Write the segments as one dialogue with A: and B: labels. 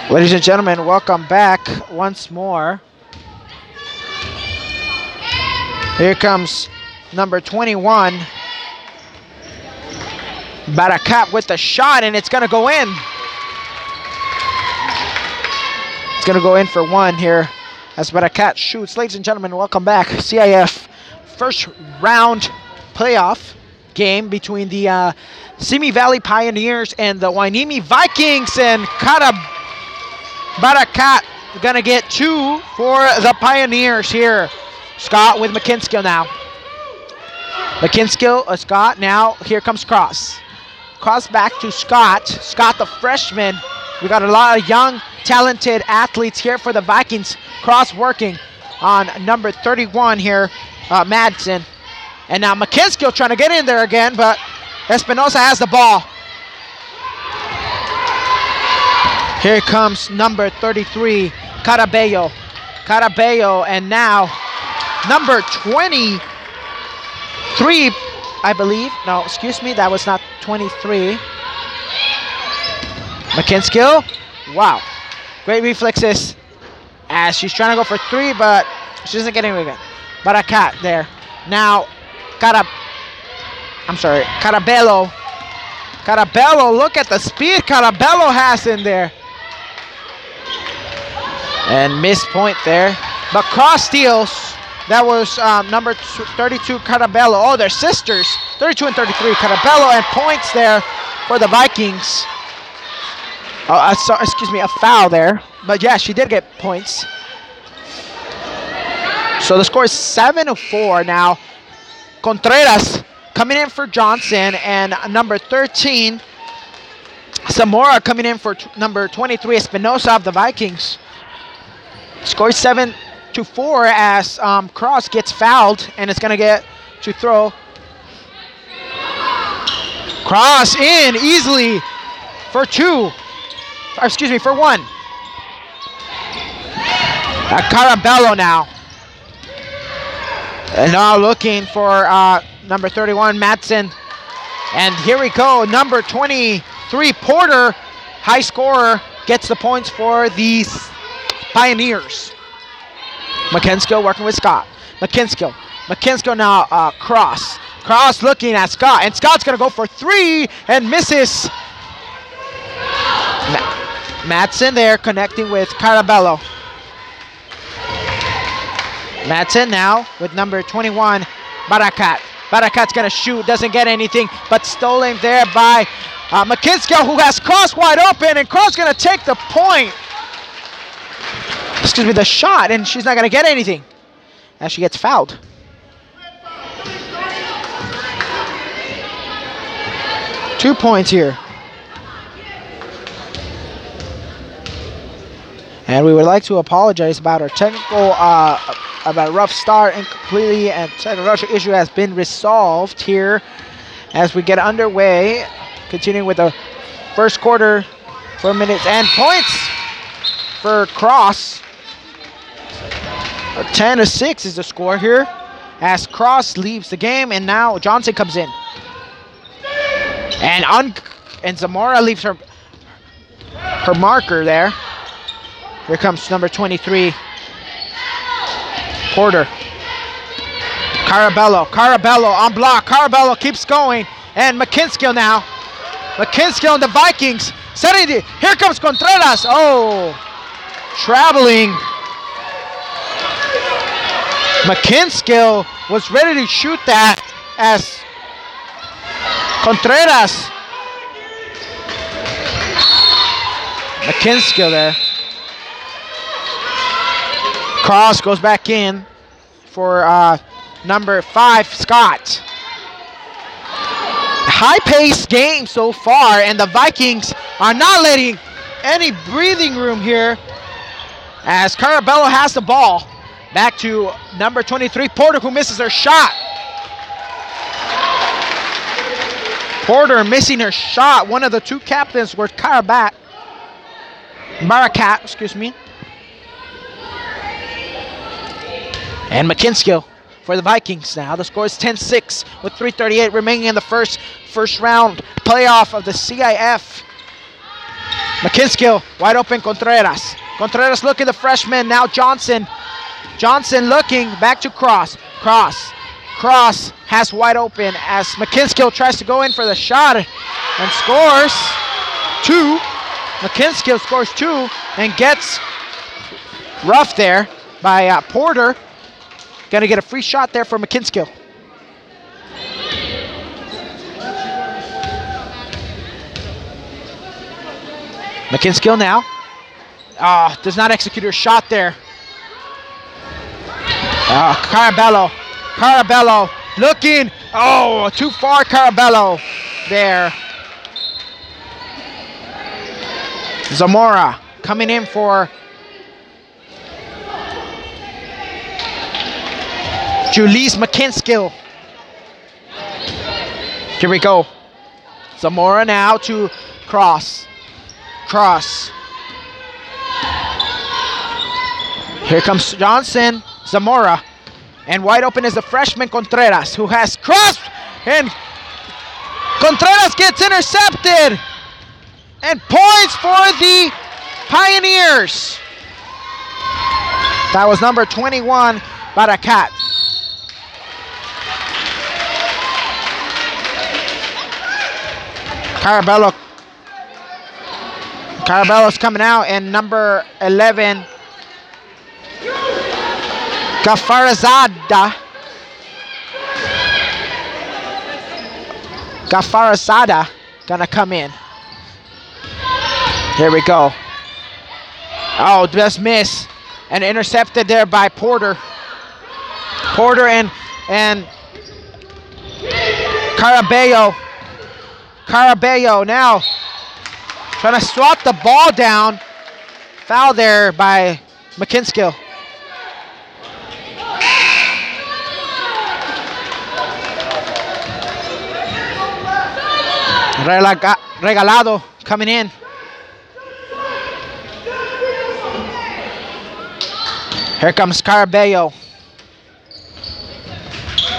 A: Ladies and gentlemen, welcome back once more. Here comes number 21. Barakat with the shot, and it's going to go in. It's going to go in for one here as Barakat shoots. Ladies and gentlemen, welcome back. CIF first round playoff game between the Simi Valley Pioneers and the Hueneme Vikings, and Barakat gonna get two for the Pioneers here. Scott with McKinskill now. Scott now. Here comes Cross. Cross back to Scott. Scott, the freshman. We got a lot of young, talented athletes here for the Vikings. Cross working on number 31 here, Madsen. And now McKinskill trying to get in there again, but Espinosa has the ball. Here comes number 33, Carabello. And now number 23, I believe. No, excuse me, that was not 23. McKinskill. Wow. Great reflexes as she's trying to go for three, but she doesn't get anywhere again. Barakat there. Now, Carabello. Look at the speed Carabello has in there. And missed point there. But Cross steals. That was number 32, Carabello. Oh, they're sisters. 32 and 33, Carabello, and points there for the Vikings. Excuse me, a foul there. But yeah, she did get points. So the score is 7-4 now. Contreras coming in for Johnson, and number 13, Zamora coming in for number 23, Espinosa of the Vikings. Score 7-4 as Cross gets fouled, and it's going to get to throw. Cross in easily for for one. Carabello now. And now looking for number 31, Madsen. And here we go, number 23, Porter, high scorer, gets the points for these Pioneers. McKinskill working with Scott. McKinskill now, Cross. Cross looking at Scott, and Scott's going to go for three and misses. Madsen there connecting with Carabello. Madsen now with number 21, Barakat. Barakat's going to shoot, doesn't get anything, but stolen there by McKinskill, who has Cross wide open, and Cross going to take the point. Excuse me, the shot, and she's not going to get anything as she gets fouled. Two points here. And we would like to apologize about our technical, about a rough start, incompletely, and technical issue has been resolved here as we get underway. Continuing with the first quarter, 4 minutes, and points for Cross. 10-6 is the score here as Cross leaves the game, and now Johnson comes in. And Zamora leaves her marker there. Here comes number 23, Porter. Carabello on block. Carabello keeps going, and McKinskill now. McKinskill and the Vikings setting it. Here comes Contreras. Oh, traveling. McKinskill was ready to shoot that as Contreras. McKinskill there. Cross goes back in for number 5, Scott. High-paced game so far, and the Vikings are not letting any breathing room here as Carabello has the ball. Back to number 23, Porter, who misses her shot. Porter missing her shot. One of the two captains were Barakat, excuse me. And McKinskill for the Vikings now. The score is 10-6 with 3:38 remaining in the first round playoff of the CIF McKinskill, wide open, Contreras. Contreras looking, the freshman, now Johnson. Johnson looking, back to Cross. Cross has wide open as McKinskill tries to go in for the shot and scores 2. McKinskill scores 2 and gets rough there by Porter. Gonna get a free shot there for McKinskill. McKinskill now. Does not execute her shot there. Carabello looking. Too far, Carabello there. Zamora coming in for Julisse McKinskill. Here we go. Zamora now to Cross. Here comes Johnson, Zamora. And wide open is the freshman Contreras, who has crossed. And Contreras gets intercepted. And points for the Pioneers. That was number 21, Barakat. Carabello's coming out, and number 11, Gafarazada gonna come in. Here we go. Just miss. And intercepted there by Porter. Porter and Carabello. Carabello now trying to swat the ball down. Foul there by McKinskill. Regalado coming in. Here comes Carabello.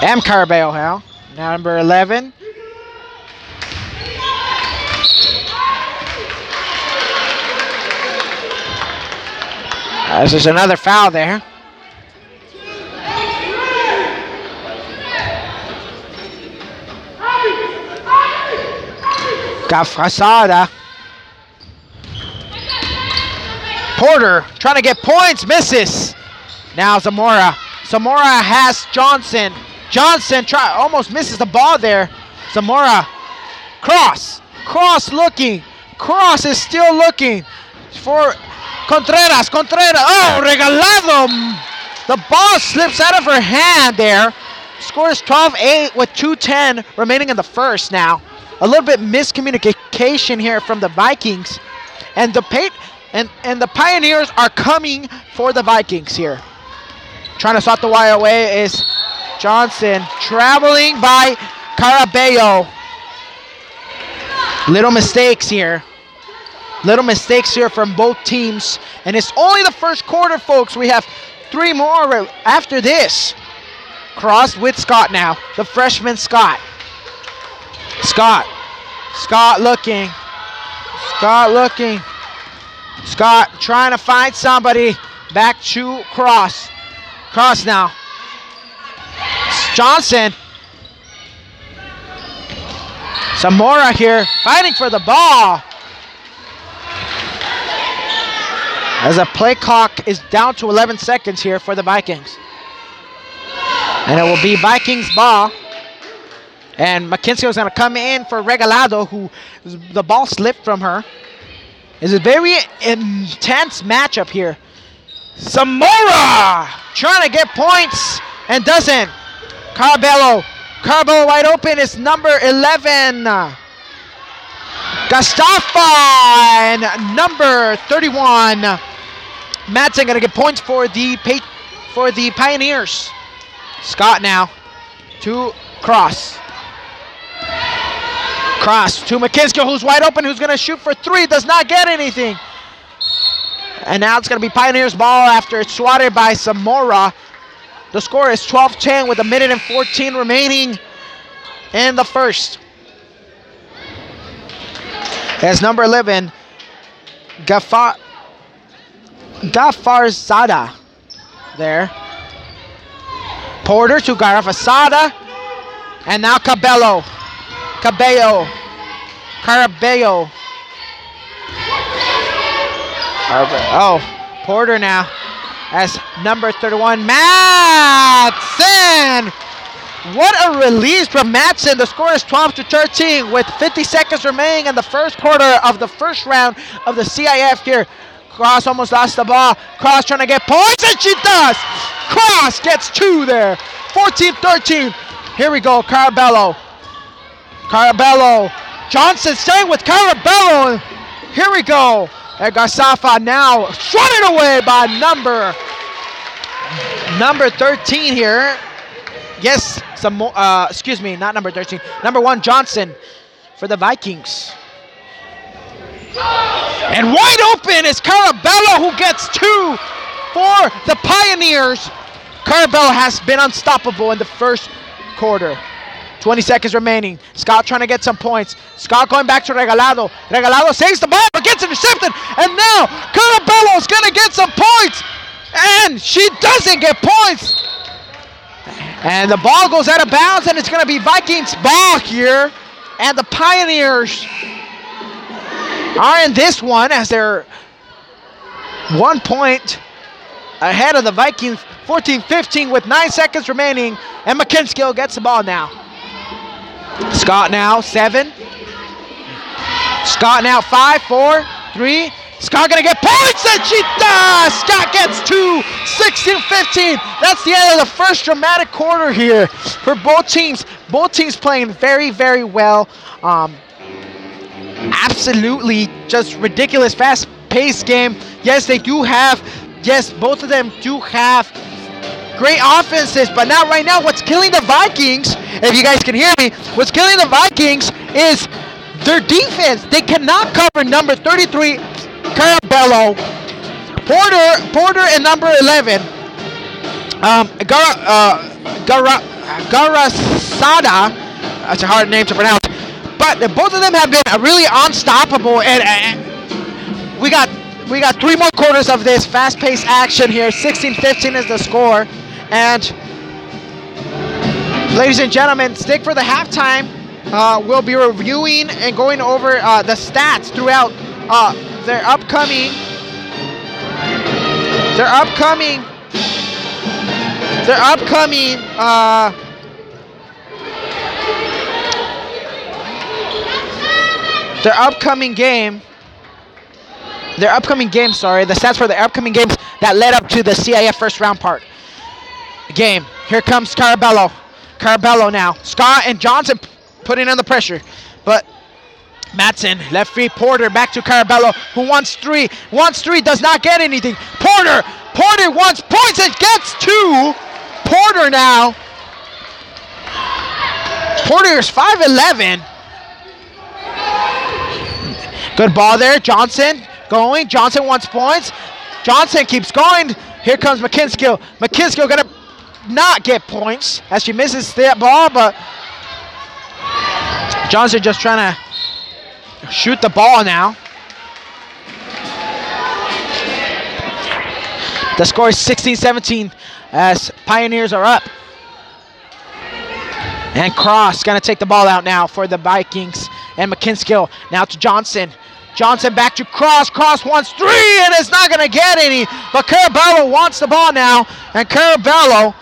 A: Carabello now. Now number 11. This is another foul there. Gafrasada. Porter trying to get points, misses. Now Zamora. Zamora has Johnson. Johnson almost misses the ball there. Zamora. Cross looking. Cross is still looking for Contreras. Regalado. The ball slips out of her hand there. Scores 12-8 with 2:10 remaining in the first now. A little bit miscommunication here from the Vikings. And the Pioneers are coming for the Vikings here. Trying to swat the wire away is Johnson. Traveling by Carabello. Little mistakes here from both teams. And it's only the first quarter, folks. We have 3 more after this. Cross with Scott now. The freshman Scott. Scott looking. Scott trying to find somebody. Back to Cross. Cross now. Johnson. Zamora here fighting for the ball. As a play clock is down to 11 seconds here for the Vikings. And it will be Vikings ball. And McKinskill is going to come in for Regalado, who the ball slipped from her. It's a very intense matchup here. Zamora trying to get points and doesn't. Carabello wide open is number 11. Gastafa and number 31. Madsen going to get points for the Pioneers. Scott now to Cross to McKinskill, who's wide open, who's going to shoot for 3, does not get anything. And now it's going to be Pioneers ball after it's swatted by Zamora. The score is 12-10 with 1:14 remaining in the first. As number 11, Gafarzada there. Porter to Gafarzada. And now Cabello. Oh, Porter now as number 31, Madsen. What a release from Madsen. The score is 12-13 with 50 seconds remaining in the first quarter of the first round of the CIF here. Cross almost lost the ball. Cross trying to get points, and she does. Cross gets 2 there. 14-13. Here we go, Carabello. Johnson staying with Carabello. Here we go. And Garsafa now shot it away by number 13 here. Yes, some more. Excuse me, not number 13. Number 1, Johnson for the Vikings. And wide open is Carabello, who gets 2 for the Pioneers. Carabello has been unstoppable in the first quarter. 20 seconds remaining. Scott trying to get some points. Scott going back to Regalado. Regalado saves the ball, but gets intercepted. And now Carabello's going to get some points. And she doesn't get points. And the ball goes out of bounds, and it's going to be Vikings ball here. And the Pioneers are in this one as they're 1 point ahead of the Vikings, 14-15 with 9 seconds remaining. And McKinskill gets the ball now. Scott now 7. Scott now 5, 4, 3. Scott gonna get points, and she does! Scott gets 2, 16-15. That's the end of the first dramatic quarter here for both teams. Both teams playing very, very well. Absolutely just ridiculous, fast-paced game. Yes, both of them do have great offenses, but not right now. What's killing the Vikings, if you guys can hear me, what's killing the Vikings is their defense. They cannot cover number 33, Carabello. Porter and number 11, Garasada. That's a hard name to pronounce. But both of them have been really unstoppable, and we got 3 more quarters of this fast-paced action here. 16-15 is the score. And ladies and gentlemen, stick for the halftime. We'll be reviewing and going over the stats throughout their upcoming the stats for the upcoming games that led up to the CIF first round part game. Here comes Carabello now. Scott and Johnson putting in the pressure, but Madsen, left feet, Porter back to Carabello, who wants 3, does not get anything. Porter wants points and gets 2. Porter now. Porter is 5'11". Good ball there. Johnson going. Johnson wants points. Johnson keeps going. Here comes McKinskill. McKinskill gonna not get points as she misses that ball, but Johnson just trying to shoot the ball now. The score is 16-17 as Pioneers are up. And Cross gonna take the ball out now for the Vikings. And McKinskill now to Johnson. Johnson back to Cross. Cross wants 3 and is not gonna get any. But Carabello wants the ball now. And Carabello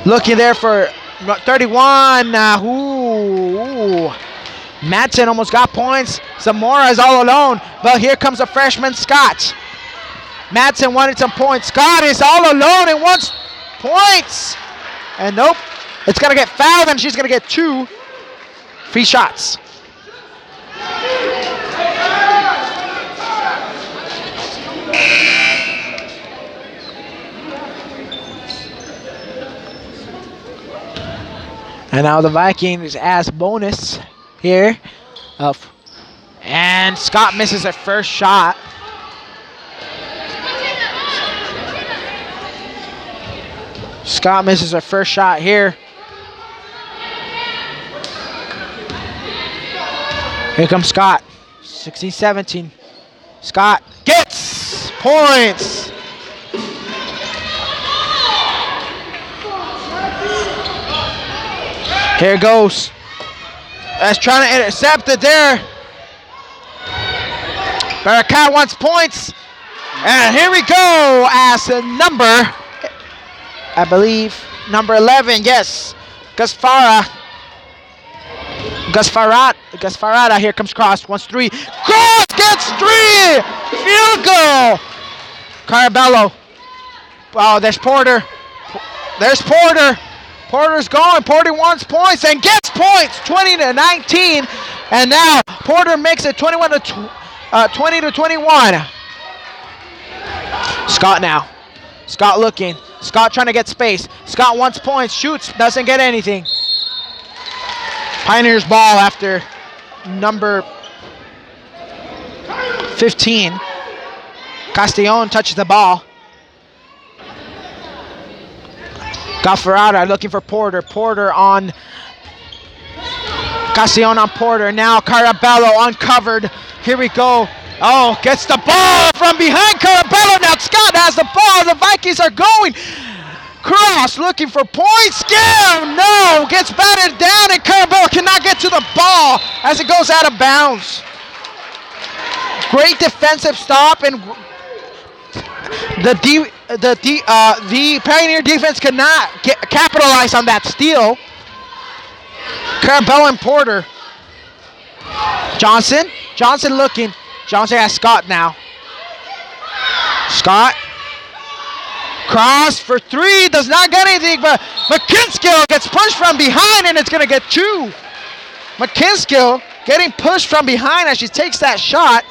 A: looking there for 31. Madsen almost got points. Zamora is all alone. But here comes a freshman, Scott. Madsen wanted some points. Scott is all alone and wants points. And nope. It's going to get fouled, and she's going to get 2 free shots. And now the Vikings ask bonus here. And Scott misses her first shot. Scott misses her first shot here. Here comes Scott. 16-17. Scott gets points. Here it goes. That's trying to intercept it there. Barakat wants points. And here we go as a number, I believe, number 11, yes. Gasfarada here comes cross, wants three. Cross gets three! Field goal! Carabello. Oh, there's Porter. There's Porter. Porter's going. Porter wants points and gets points, 20-19. And now Porter makes it 20-21. Scott now. Scott looking. Scott trying to get space. Scott wants points. Shoots. Doesn't get anything. Pioneers ball after number 15. Castellon touches the ball. Gaffarada looking for Porter. Porter on Castellon on Porter. Now Carabello uncovered. Here we go. Oh, gets the ball from behind Carabello. Now Scott has the ball. The Vikings are going. Cross looking for points. No, gets batted down, and Carabello cannot get to the ball as it goes out of bounds. Great defensive stop, and the Pioneer defense could not capitalize on that steal. Carabello and Porter. Johnson looking. Johnson has Scott now. Scott. Cross for three. Does not get anything, but McKinskill gets pushed from behind, and it's going to get two. McKinskill getting pushed from behind as she takes that shot.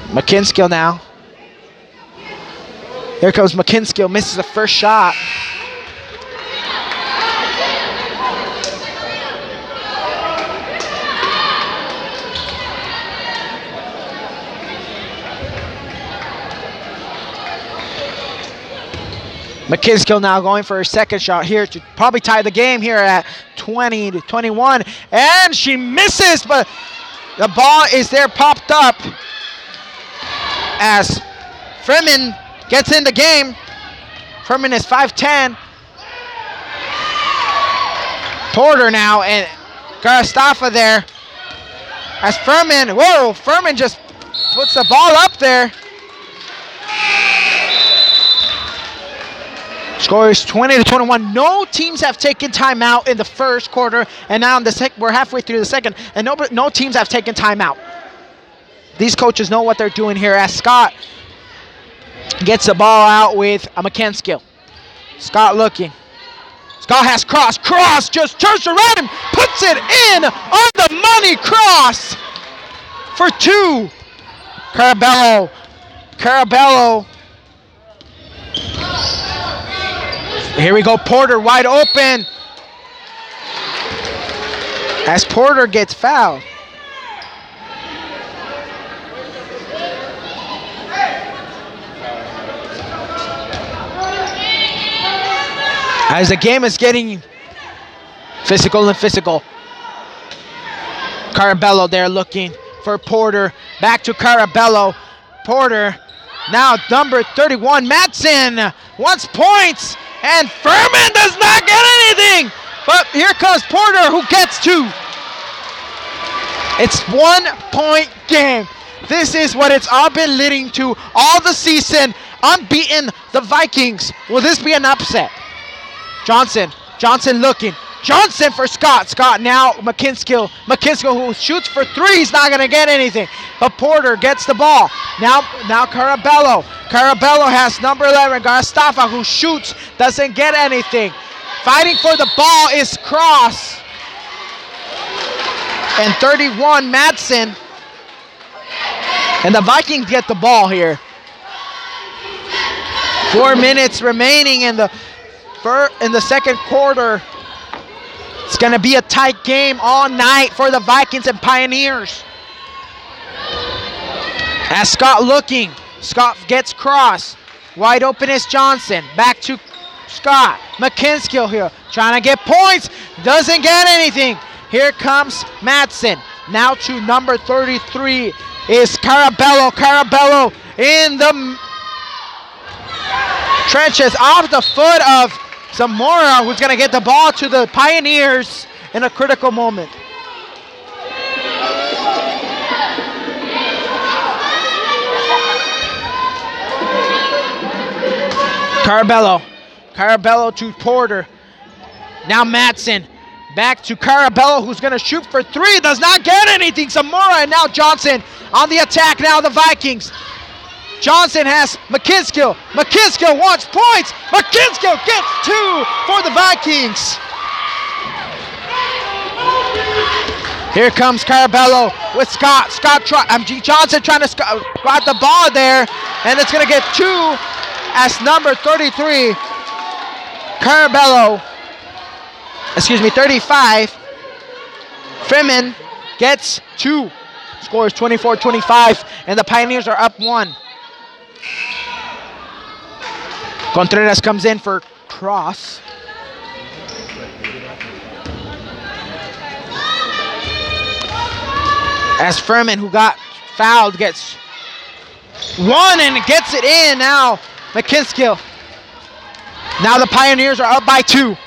A: McKinskill now. Here comes McKinskill, misses the first shot. McKinskill now going for her second shot here to probably tie the game here at 20-21. And she misses, but the ball is there popped up as Freeman gets in the game. Freeman is 5'10". Porter now and Garastafa there. As Furman just puts the ball up there. Score is 20-21. No teams have taken timeout in the first quarter, and now in the we're halfway through the second, and no teams have taken timeout. These coaches know what they're doing here as Scott gets the ball out with a McKinskill. Scott looking. Scott has cross. Cross just turns around and puts it in on the money. Cross for two. Carabello. Here we go. Porter wide open. As Porter gets fouled. As the game is getting physical. Carabello there looking for Porter. Back to Carabello. Porter. Now number 31, Madsen wants points. And Furman does not get anything. But here comes Porter who gets two. It's 1 point game. This is what it's all been leading to all the season. Unbeaten the Vikings. Will this be an upset? Johnson looking. Johnson for Scott. Scott now McKinskill. McKinskill who shoots for three. He's not going to get anything. But Porter gets the ball. Now Carabello. Carabello has number 11, Garastafa, who shoots. Doesn't get anything. Fighting for the ball is Cross. And 31, Madsen. And the Vikings get the ball here. 4 minutes remaining in the second quarter. It's going to be a tight game all night for the Vikings and Pioneers. As Scott looking. Scott gets cross. Wide open is Johnson. Back to Scott. McKinskill here trying to get points. Doesn't get anything. Here comes Madsen. Now to number 33 is Carabello. Carabello in the trenches off the foot of Zamora, who's going to get the ball to the Pioneers in a critical moment. Carabello. Carabello to Porter. Now Madsen. Back to Carabello, who's going to shoot for three. Does not get anything. Zamora and now Johnson on the attack. Now the Vikings. Johnson has McKinskill. McKinskill wants points. McKinskill gets two for the Vikings. Here comes Carabello with Scott. Johnson trying to grab the ball there. And it's going to get two as number 33, Carabello. 35. Freeman gets two. Scores 24-25, and the Pioneers are up one. Contreras comes in for cross. As Furman, who got fouled, gets one and gets it in. Now McKinskill. Now the Pioneers are up by two.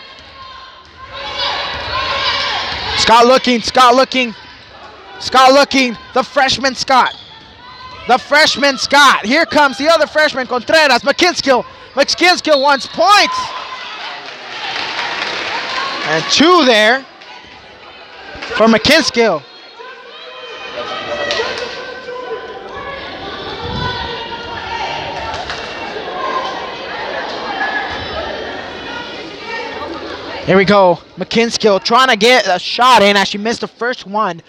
A: Scott looking. The freshman Scott. Here comes the other freshman, Contreras. McKinskill wants points. And two there for McKinskill. Here we go. McKinskill trying to get a shot in as she missed the first one.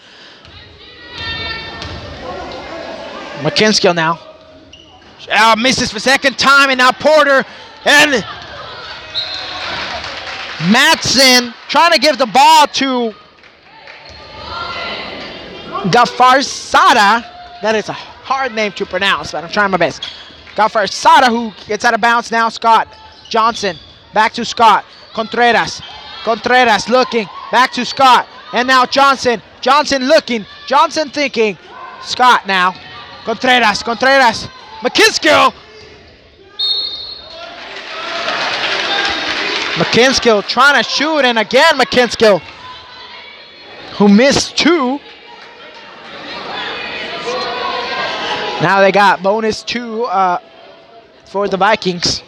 A: McKinskill now. Misses for second time, and now Porter and Madsen trying to give the ball to Gafarsada. That is a hard name to pronounce, but I'm trying my best. Gafarsada, who gets out of bounds now. Scott. Johnson. Back to Scott. Contreras looking. Back to Scott. And now Johnson. Johnson looking. Johnson thinking. Scott now. Contreras. McKinskill trying to shoot, and again McKinskill, who missed two. Now they got bonus two for the Vikings.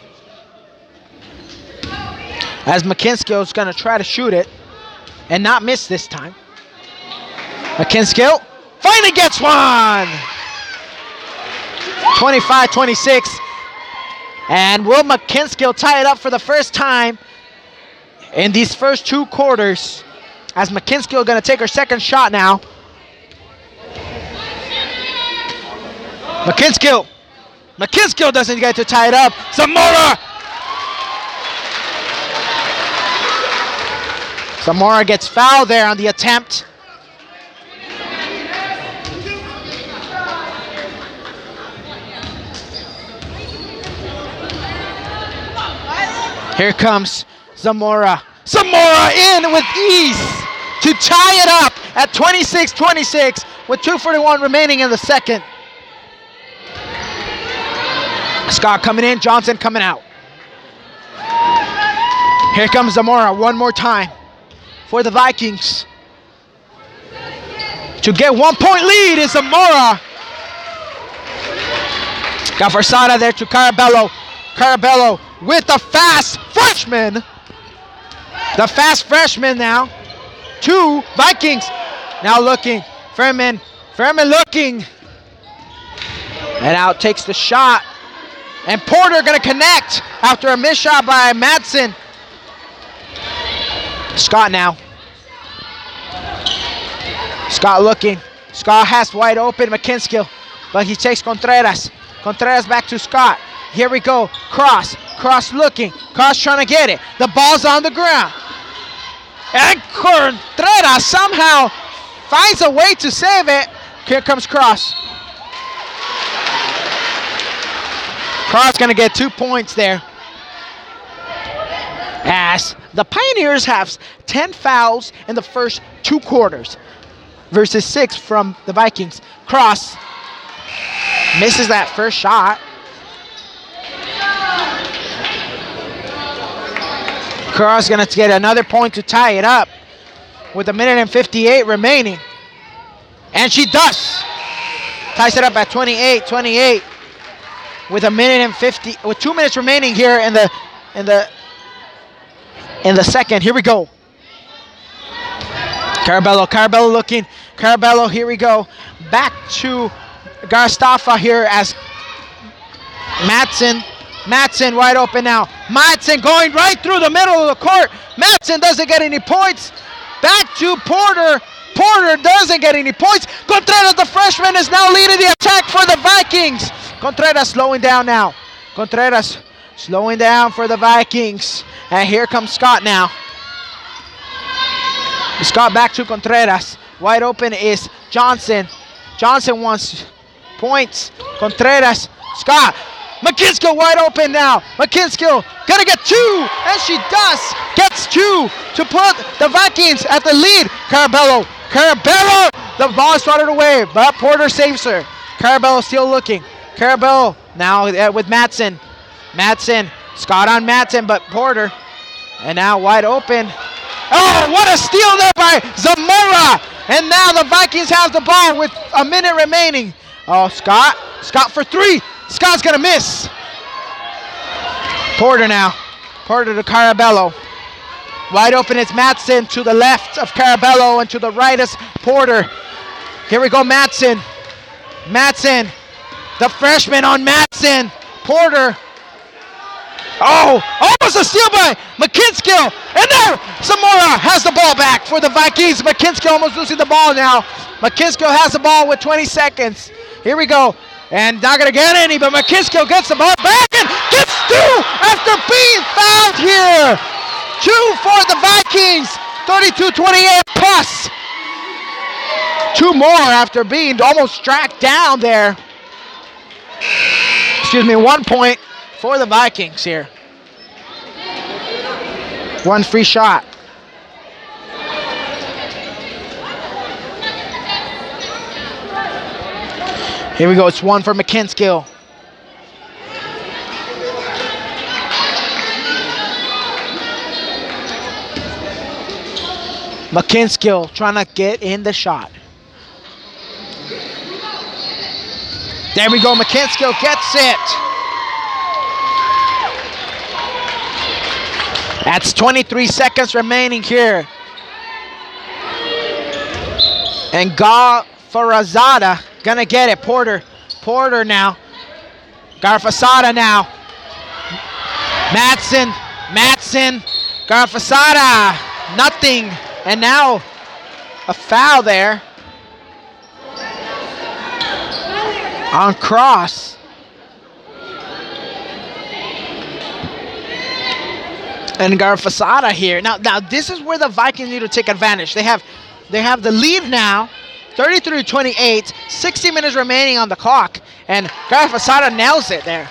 A: As McKinskill's going to try to shoot it and not miss this time. McKinskill finally gets one! 25-26. And will McKinskill tie it up for the first time in these first two quarters? As McKinskill going to take her second shot now. McKinskill doesn't get to tie it up. Zamora gets fouled there on the attempt. Here comes Zamora. Zamora in with ease to tie it up at 26-26 with 2:41 remaining in the second. Scott coming in, Johnson coming out. Here comes Zamora one more time for the Vikings. To get 1 point lead is Zamora. Got Versada there to Carabello. Carabello with the fast freshman. The fast freshman now. Two Vikings. Now looking. Furman looking. And out takes the shot. And Porter going to connect after a missed shot by Madsen. Scott now. Scott looking. Scott has wide open McKinskill, but he takes Contreras. Contreras back to Scott. Here we go. Cross looking. Cross trying to get it. The ball's on the ground. And Contreras somehow finds a way to save it. Here comes Cross. Cross going to get 2 points there. as the Pioneers have 10 fouls in the first 2 quarters versus 6 from the Vikings. Cross misses that first shot. Cross going to get another point to tie it up with 1:58 remaining. And she does. Ties it up at 28-28 with 1:50 with 2 minutes remaining here in the second. Here we go. Carabello looking. Carabello, here we go. Back to Garstafa here as Matson wide open now. Matson going right through the middle of the court. Matson doesn't get any points. Back to Porter. Porter doesn't get any points. Contreras, the freshman, is now leading the attack for the Vikings. Contreras slowing down now. Contreras slowing down for the Vikings. And here comes Scott now. Scott back to Contreras. Wide open is Johnson. Johnson wants points. Contreras. Scott. McKinskill wide open now. McKinskill gonna get 2, and she does. Gets 2 to put the Vikings at the lead. Carabello. The ball is swatted away, but Porter saves her. Carabello still looking. Carabello now with Matson. Scott on Matson, but Porter. And now wide open. Oh, what a steal there by Zamora. And now the Vikings have the ball with a minute remaining. Oh, Scott for 3. Scott's gonna miss. Porter now. Porter to Carabello. Wide open is Matson to the left of Carabello, and to the right is Porter. Here we go, Matson. The freshman on Matson. Porter. Oh, almost a steal by McKinskill. And there, Zamora has the ball back for the Vikings. McKinskill almost losing the ball now. McKinskill has the ball with 20 seconds. Here we go. And not going to get any, but McKinskill gets the ball back and gets 2 after being fouled here. 2 for the Vikings. 32-28 plus. 2 more after being almost tracked down there. 1 point for the Vikings here. 1 free shot. Here we go, it's 1 for McKinskill. McKinskill trying to get in the shot. There we go, McKinskill gets it. That's 23 seconds remaining here. And Garfazada gonna get it. Porter now. Garfazada now. Matson. Garfazada. Nothing. And now a foul there on Cross. And Garfazada here. Now this is where the Vikings need to take advantage. They have the lead now, 33-28, 60 minutes remaining on the clock, and Garfazada nails it there.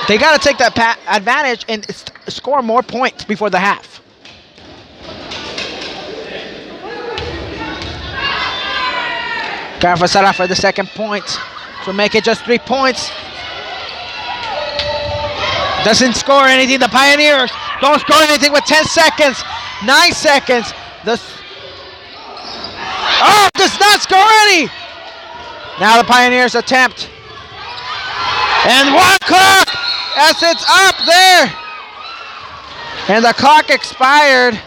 A: They got to take that advantage and score more points before the half. Garfazada for the second point to make it just 3 points. Doesn't score anything. The Pioneers don't score anything with 10 seconds. 9 seconds. Does not score any. Now the Pioneers attempt. And 1 clock as it's up there. And the clock expired.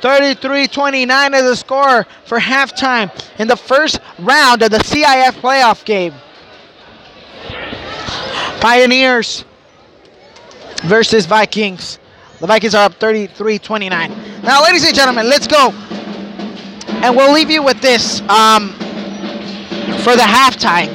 A: 33-29 is the score for halftime in the first round of the CIF playoff game. Pioneers versus Vikings. The Vikings are up 33-29. Now, ladies and gentlemen, let's go. And we'll leave you with this for the halftime.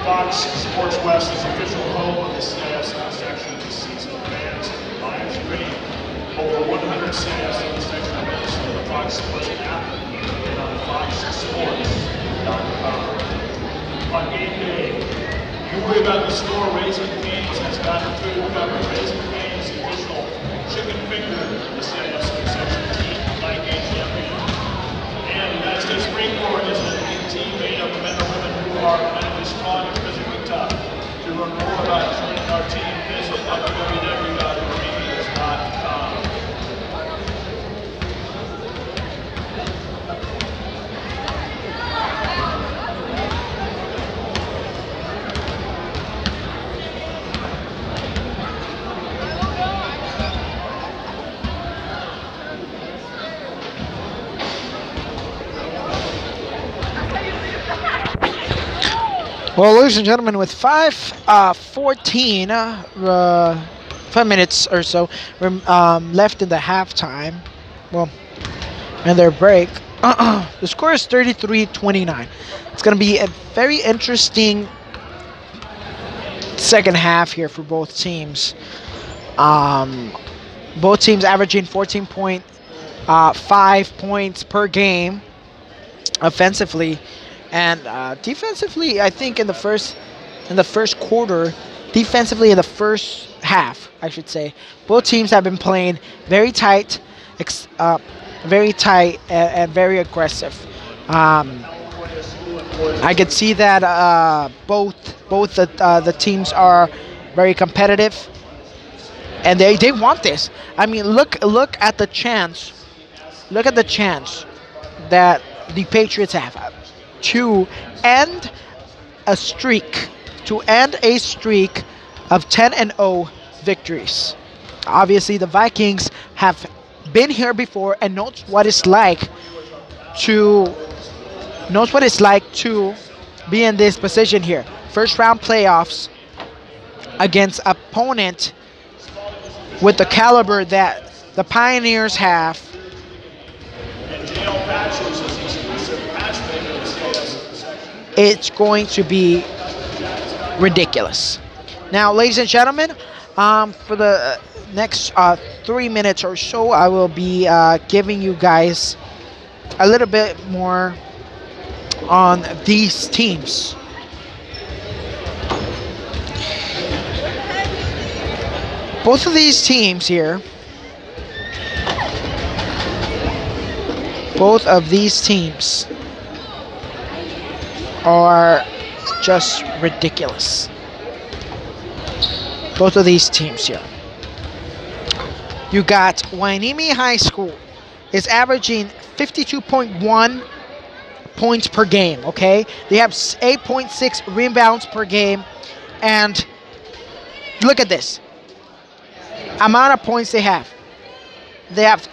B: Fox Sports West is the official home of the CIS section this season. Fans live stream over 100 CIS section events on the Fox Sports app and on foxsports.com. On game day, you worry about the score. Raising Cane's has got the food covered. Raising Cane's, the official chicken finger of the CIS section team, night game champion. And the United States Marine Corps is an elite team made up of men and women who are mentally strong and physically tough. To learn more about joining our team, visit www.marine.com.
A: Well, ladies and gentlemen, with 5:14, 5 minutes or so left in the halftime, well, and their break, the score is 33-29. It's going to be a very interesting second half here for both teams. Both teams averaging 14.5 points per game offensively. And defensively, I think in the first quarter, defensively in the first half, I should say, both teams have been playing very tight, and very aggressive. I could see that both the teams are very competitive, and they want this. I mean, look at the chance. Look at the chance that the Patriots have to end a streak of 10-0 victories. Obviously, the Vikings have been here before and knows what it's like to be in this position here. First round playoffs against opponent with the caliber that the Pioneers have. It's going to be ridiculous. Now, ladies and gentlemen, for the next 3 minutes or so, I will be giving you guys a little bit more on these teams. Both of these teams here, are just ridiculous. Both of these teams here. You got Hueneme High School is averaging 52.1 points per game, okay? They have 8.6 rebounds per game. And look at this. Amount of points they have. They have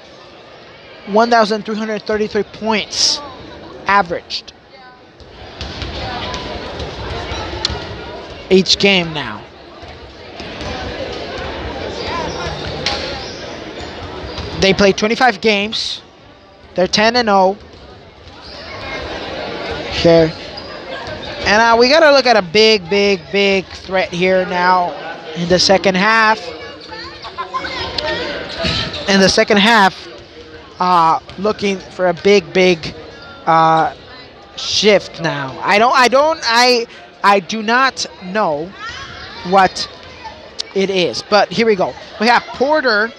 A: 1,333 points averaged each game now. They play 25 games. They're 10-0. Here. And we got to look at a big threat here now in the second half. In the second half, looking for a big shift now. I do not know what it is, but here we go. We have Porter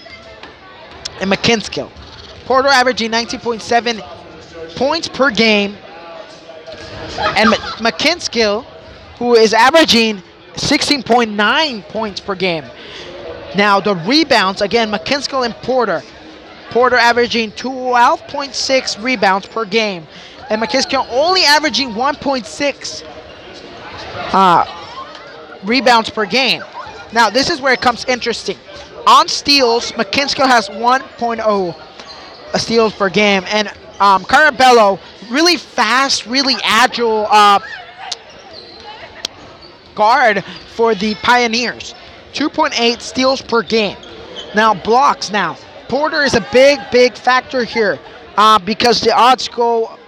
A: and McKinskill. Porter averaging 19.7 points per game, and McKinskill, who is averaging 16.9 points per game. Now the rebounds, again, McKinskill and Porter. Porter averaging 12.6 rebounds per game, and McKinskill only averaging 1.6 rebounds per game. Now this is where it comes interesting. On steals, McKinskill has 1.0 steals per game, and Carabello, really fast, really agile guard for the Pioneers, 2.8 steals per game. Now blocks. Now Porter is a big factor here because the odds go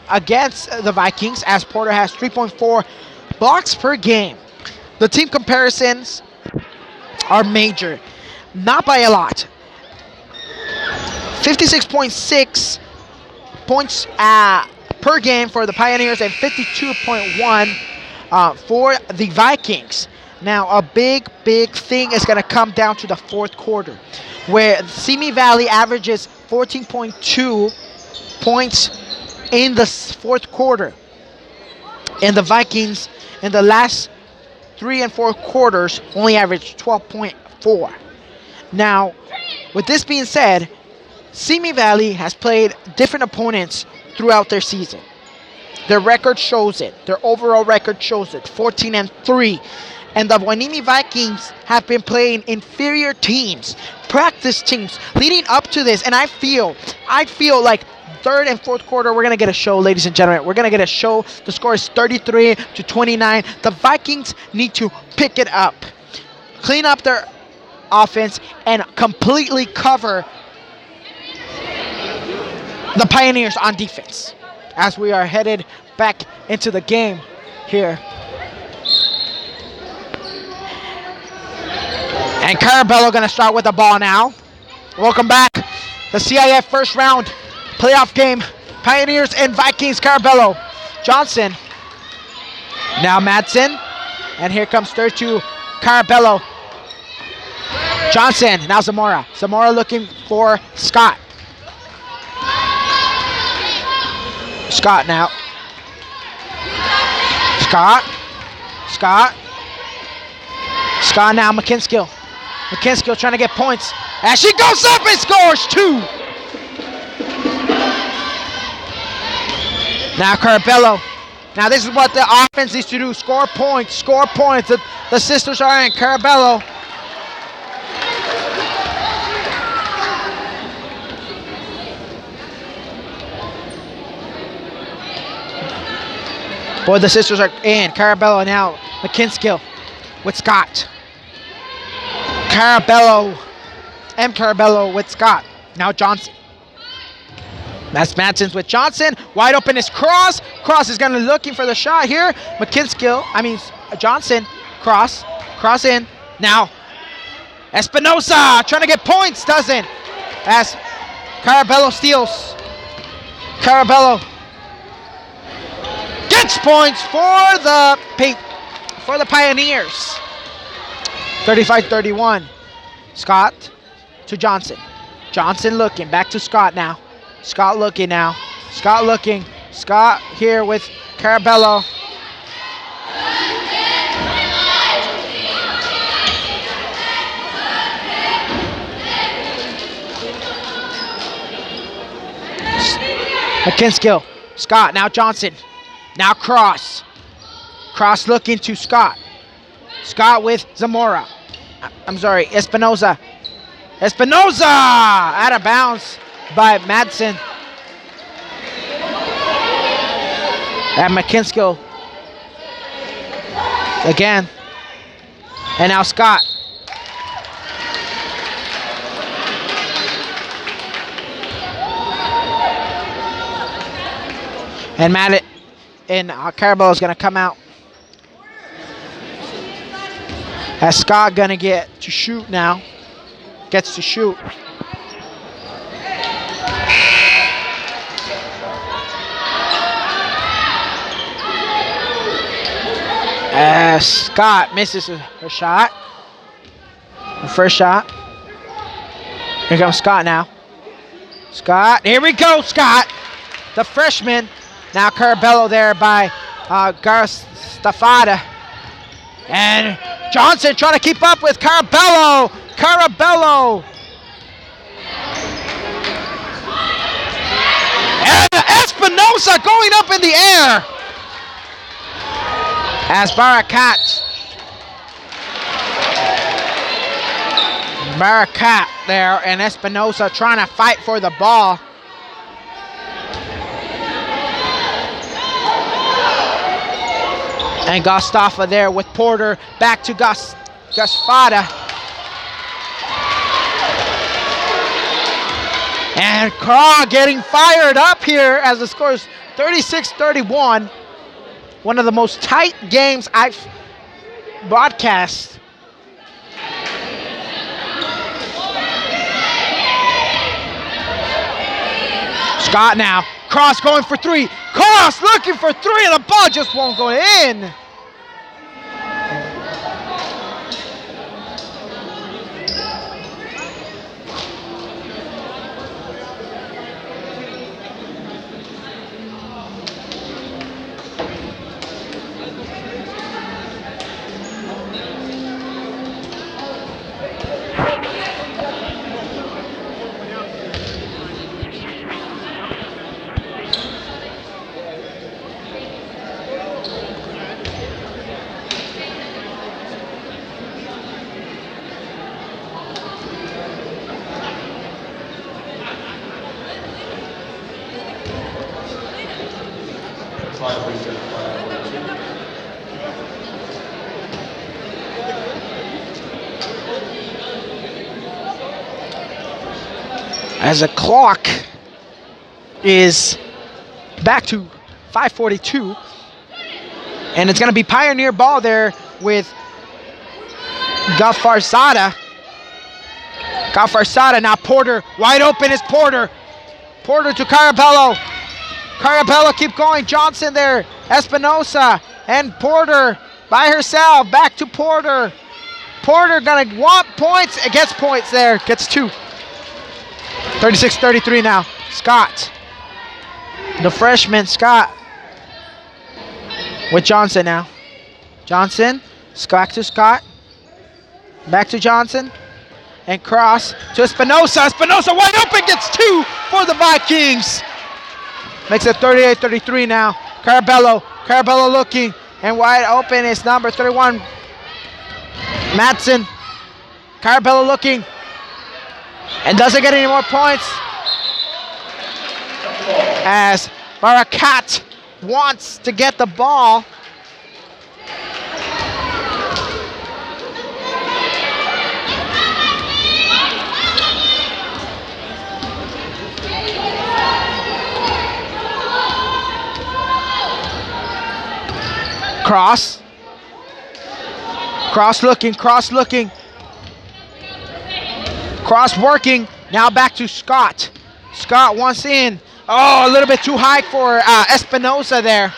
A: against the Vikings, as Porter has 3.4 blocks per game. The team comparisons are major, not by a lot. 56.6 points per game for the Pioneers and 52.1 for the Vikings. Now, a big thing is going to come down to the fourth quarter, where Simi Valley averages 14.2 points in the fourth quarter. And the Vikings, in the last 3 and 4 quarters, only averaged 12.4. Now, with this being said, Simi Valley has played different opponents throughout their season. Their record shows it. Their overall record shows it, 14-3. And the Hueneme Vikings have been playing inferior teams, practice teams, leading up to this. And I feel like third and fourth quarter, we're going to get a show, ladies and gentlemen. We're going to get a show. The score is 33-29. The Vikings need to pick it up, clean up their offense, and completely cover the Pioneers on defense as we are headed back into the game here. And Carabello going to start with the ball now. Welcome back. The CIF first round playoff game. Pioneers and Vikings. Carabello. Johnson. Now Madsen. And here comes third to Carabello. Johnson. Now Zamora. Zamora looking for Scott. Scott now. Scott now. McKinskill trying to get points. As she goes up and scores 2. Now Carabello. Now this is what the offense needs to do. Score points. The sisters are in. Carabello. Boy, the sisters are in. Carabello now. McKinskill with Scott. Carabello with Scott. Now Johnson. That's Madsen's with Johnson. Wide open is Cross. Cross is going to looking for the shot here. Johnson. Cross in. Now Espinosa trying to get points. Doesn't. As Carabello steals. Carabello gets points for the Pioneers. 35-31. Scott to Johnson. Johnson looking. Back to Scott now. Scott looking. Scott here with Carabello. McKinskill. Scott. Now Johnson. Now Cross. Cross looking to Scott. Scott with Zamora. Espinosa. Out of bounds by Madsen. And McKinskill. Again. And now Scott. And Carabello is going to come out. As Scott going to get to shoot now. Gets to shoot. As Scott misses her shot. Her first shot. Here comes Scott now. Scott. Here we go, Scott. The freshman. Now Carabello there by Garstafada. And Johnson trying to keep up with Carabello. And Espinosa going up in the air. As Barakat there, and Espinosa trying to fight for the ball. And Gostafa there with Porter. Back to Gasfada. And Craw getting fired up here as the score is 36-31. one of the most tight games I've broadcast. Scott now. Cross going for three. Cross looking for three, and the ball just won't go in. As the clock is back to 5:42, and it's going to be Pioneer ball there with Gafarsada. Gafarsada now. Porter wide open is Porter. Porter to Carabello. Carabello keep going. Johnson there. Espinosa and Porter by herself. Back to Porter. Porter gonna want points. It gets points there. Gets two. 36-33 now. Scott. The freshman, Scott. With Johnson now. Johnson. Back to Scott. Back to Johnson. And cross to Espinosa. Espinosa wide open. Gets two for the Vikings. Makes it 38-33 now. Carabello. Carabello looking. And wide open is number 31. Madsen. Carabello looking. And doesn't get any more points. As Barakat wants to get the ball. Cross. Cross looking, cross looking. Cross working. Now back to Scott. Scott wants in. Oh, a little bit too high for Espinosa there.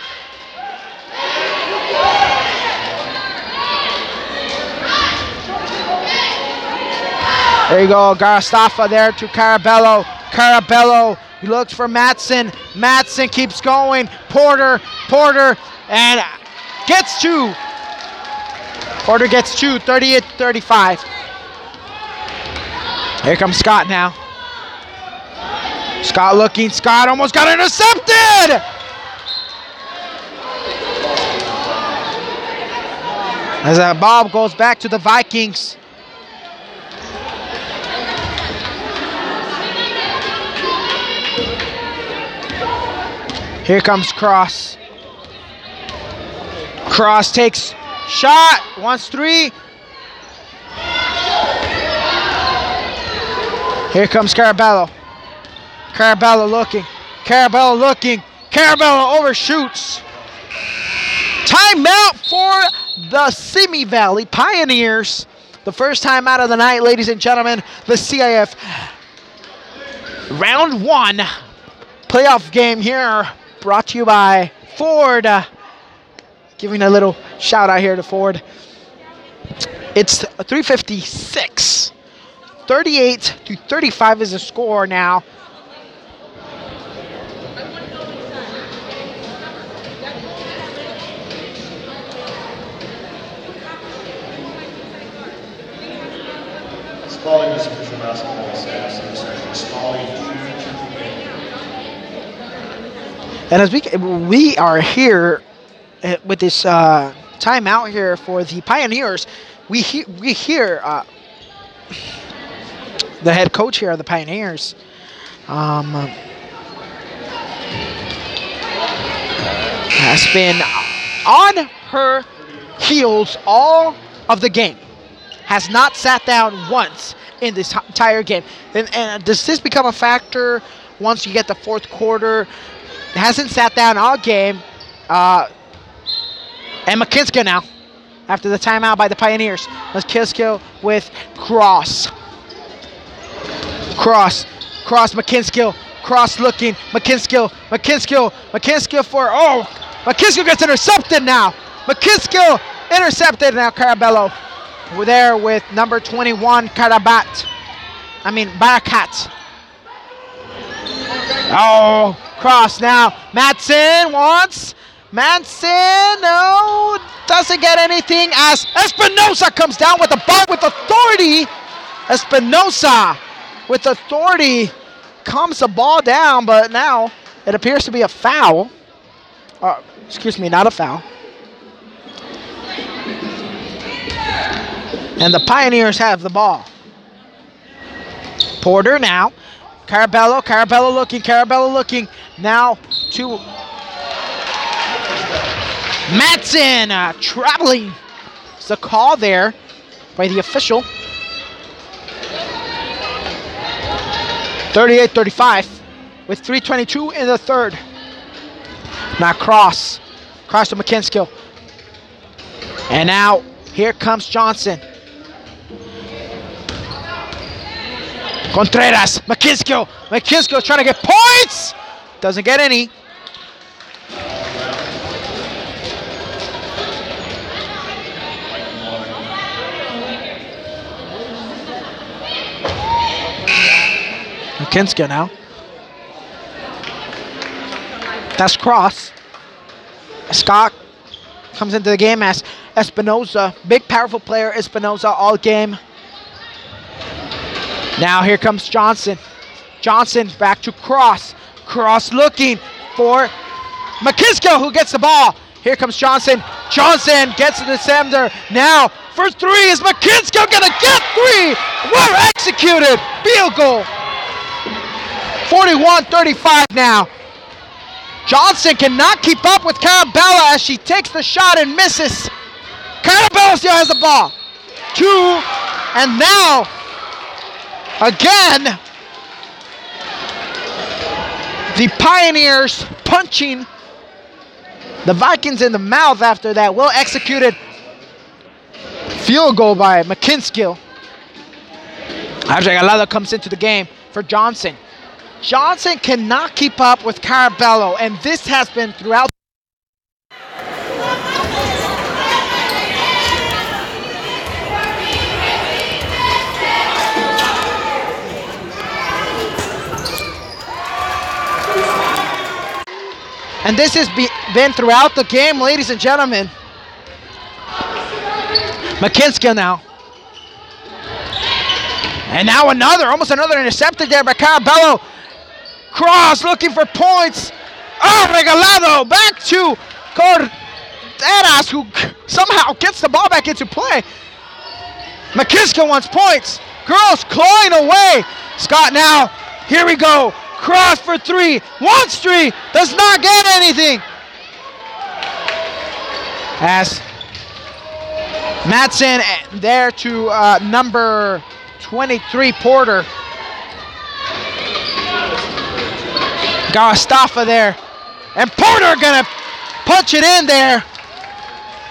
A: There you go. Garastafa there to Carabello. Carabello looks for Madsen. Madsen keeps going. Porter. Porter. And gets two. Porter gets two. 38-35. Here comes Scott now. Scott looking. Scott almost got intercepted. As that ball goes back to the Vikings. Here comes Cross. Cross takes shot. Wants three. Here comes Carabello. Carabello looking. Carabello looking. Carabello overshoots. Timeout for the Simi Valley Pioneers. The first time out of the night, ladies and gentlemen. The CIF round one playoff game here, brought to you by Ford. Giving a little shout out here to Ford. It's 3:56. 38-35 is the score now.
B: Spalding is official basketball staff. Spalding.
A: And as we are here with this timeout here for the Pioneers, we hear the head coach here of the Pioneers has been on her heels all of the game. Has not sat down once in this entire game. And does this become a factor once you get the fourth quarter? Hasn't sat down all game. And McKinskill now, after the timeout by the Pioneers. McKinskill with Cross. Cross, McKinskill. Cross looking, McKinskill for, McKinskill gets intercepted now. McKinskill intercepted now, Carabello. We're there with number 21, Barakat. Oh, Cross now. Madsen, no, doesn't get anything as Espinosa comes down with the ball with authority. Espinosa with authority calms the ball down, but now it appears to be a foul. Not a foul. And the Pioneers have the ball. Porter now. Carabello looking. Now to Madsen, traveling. It's a call there by the official. 38-35 with 3:22 in the third. Now Cross to McKinskill. And now here comes Johnson. Contreras, McKinskill trying to get points. Doesn't get any. McKinskill now. That's Cross. Scott comes into the game as Espinosa. Big, powerful player, Espinosa, all game. Now here comes Johnson. Johnson back to Cross. Cross looking for McKinskill, who gets the ball. Here comes Johnson. Johnson gets to the center. Now for three. Is McKinskill going to get three? Well executed. Field goal. 41-35 now. Johnson cannot keep up with Carabella as she takes the shot and misses. Carabella still has the ball. Two, and now, again, the Pioneers punching the Vikings in the mouth after that well executed field goal by McKinskill. Regalado comes into the game for Johnson. Johnson cannot keep up with Carabello, and this has been throughout. And this has been throughout the game, ladies and gentlemen. McKinskill now. And now almost another intercepted there by Carabello. Cross looking for points. Regalado back to Corderas, who somehow gets the ball back into play. McKinskill wants points. Girls clawing away. Scott now. Here we go. Cross for three. Wants three. Does not get anything. As Madsen there to number 23, Porter. Garastafa there. And Porter gonna punch it in there.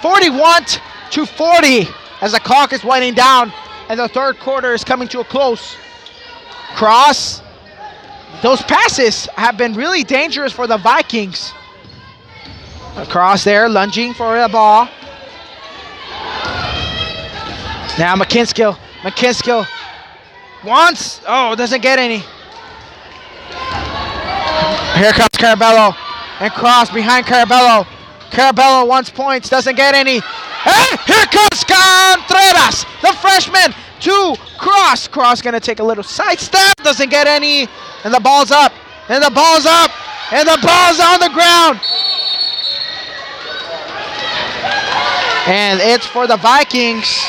A: 41-40 as the clock is winding down and the third quarter is coming to a close. Cross. Those passes have been really dangerous for the Vikings. Cross there, lunging for the ball. Now McKinskill wants, doesn't get any. Here comes Carabello, and Cross behind Carabello. Carabello wants points, doesn't get any. And here comes Contreras, the freshman, to Cross. Cross gonna take a little sidestep, doesn't get any. And the ball's up, and the ball's on the ground. And it's for the Vikings.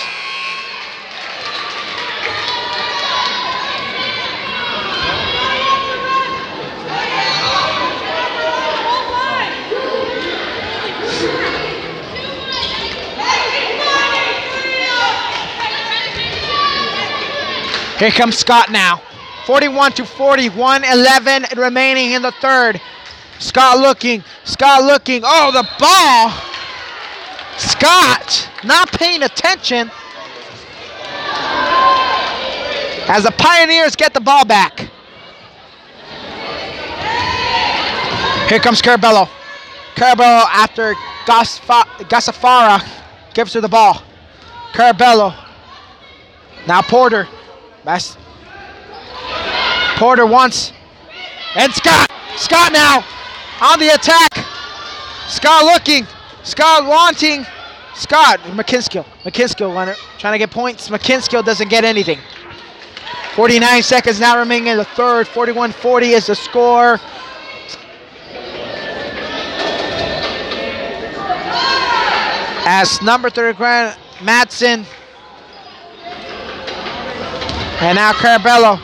A: Here comes Scott now. 41-40, 11 remaining in the third. Scott looking. Oh, the ball Scott not paying attention as the Pioneers get the ball back. Here comes Carabello. Carabello after Gassafara gives her the ball. Carabello. Now Porter. Porter once. And Scott. Scott now on the attack. Scott looking. Scott wanting. Scott. McKinskill. McKinskill trying to get points. McKinskill doesn't get anything. 49 seconds now remaining in the third. 41-40 is the score. As number 30, Madsen. And now Carabello.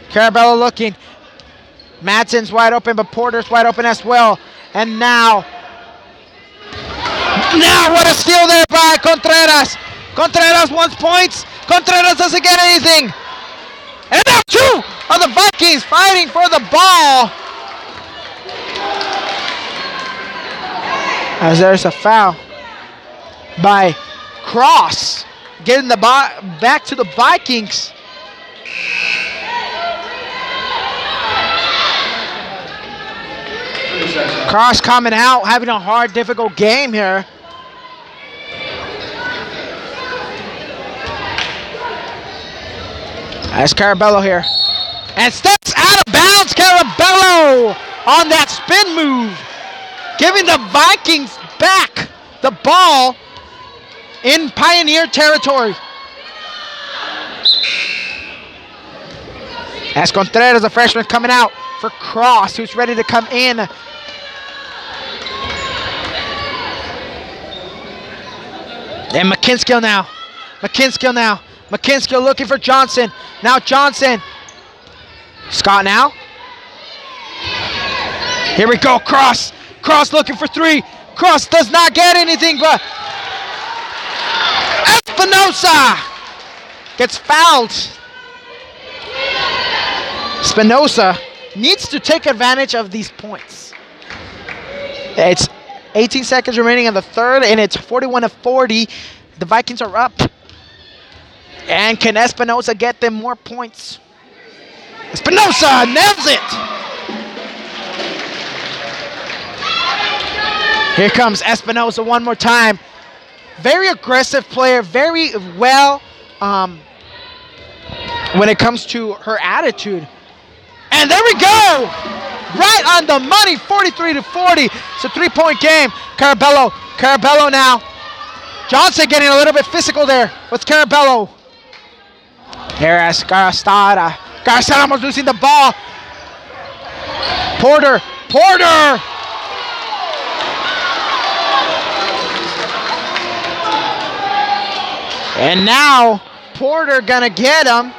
A: Carabello looking. Madsen's wide open, but Porter's wide open as well. And now what a steal there by Contreras. Contreras wants points. Contreras doesn't get anything. And now two of the Vikings fighting for the ball. As there's a foul by Cross, getting the ball back to the Vikings. Cross coming out, having a hard, difficult game here. That's Carabello here. And steps out of bounds, Carabello on that spin move. Giving the Vikings back the ball in Pioneer territory. As Contreras, a freshman, coming out for Cross, who's ready to come in. And McKinskill now. McKinskill looking for Johnson. Now Johnson. Scott now. Here we go, Cross. Cross looking for three. Cross does not get anything, but Espinosa gets fouled. Espinosa needs to take advantage of these points. It's 18 seconds remaining in the third, and it's 41-40. The Vikings are up. And can Espinosa get them more points? Espinosa nails it! Here comes Espinosa one more time. Very aggressive player, very well when it comes to her attitude. And there we go! Right on the money, 43-40. It's a three-point game. Carabello now. Johnson getting a little bit physical there with Carabello. Here as Garastada. Garastada almost losing the ball. Porter. And now Porter gonna get him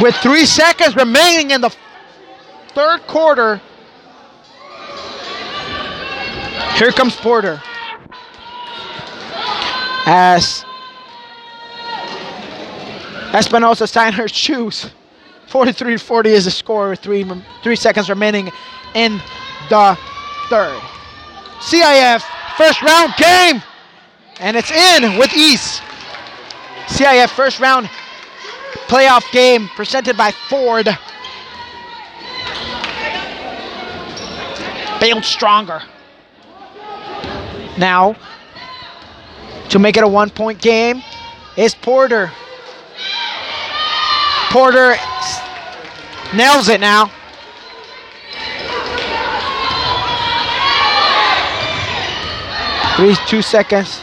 A: with 3 seconds remaining in the third quarter. Here comes Porter. As Espinosa tying her shoes. 43-40 is the score with 3 seconds remaining in the third. CIF first round game. And it's in with ease. CIF first round playoff game presented by Ford. Built stronger. Now, to make it a 1-point game is Porter. Porter nails it now. Two seconds.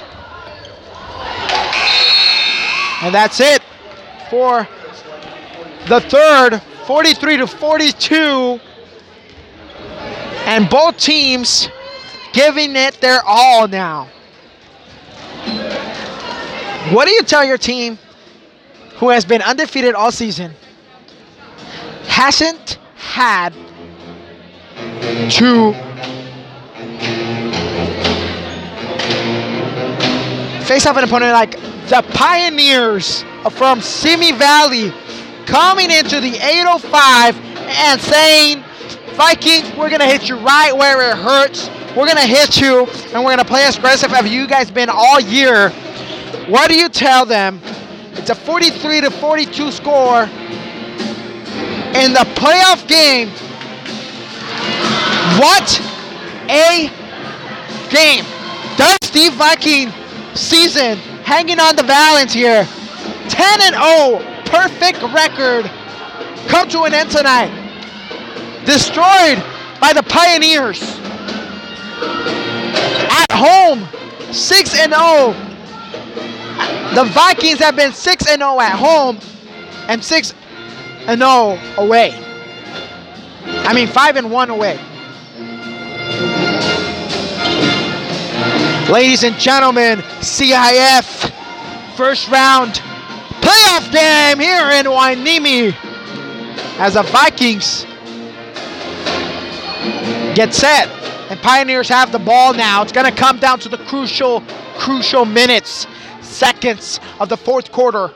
A: And that's it for the third, 43-42. And both teams giving it their all now. What do you tell your team who has been undefeated all season, hasn't had to face off an opponent like the Pioneers from Simi Valley coming into the 805 and saying, Vikings, we're going to hit you right where it hurts. We're going to hit you, and we're going to play as aggressive as you guys been all year. What do you tell them? It's a 43-42 score in the playoff game. What a game. Does Steve Viking season hanging on the balance here. 10-0, perfect record. Come to an end tonight. Destroyed by the Pioneers. At home, 6-0. The Vikings have been 6-0 at home and 6-0 away. I mean 5-1 away. Ladies and gentlemen, CIF first round playoff game here in Hueneme as the Vikings get set and Pioneers have the ball now. It's going to come down to the crucial minutes, seconds of the fourth quarter.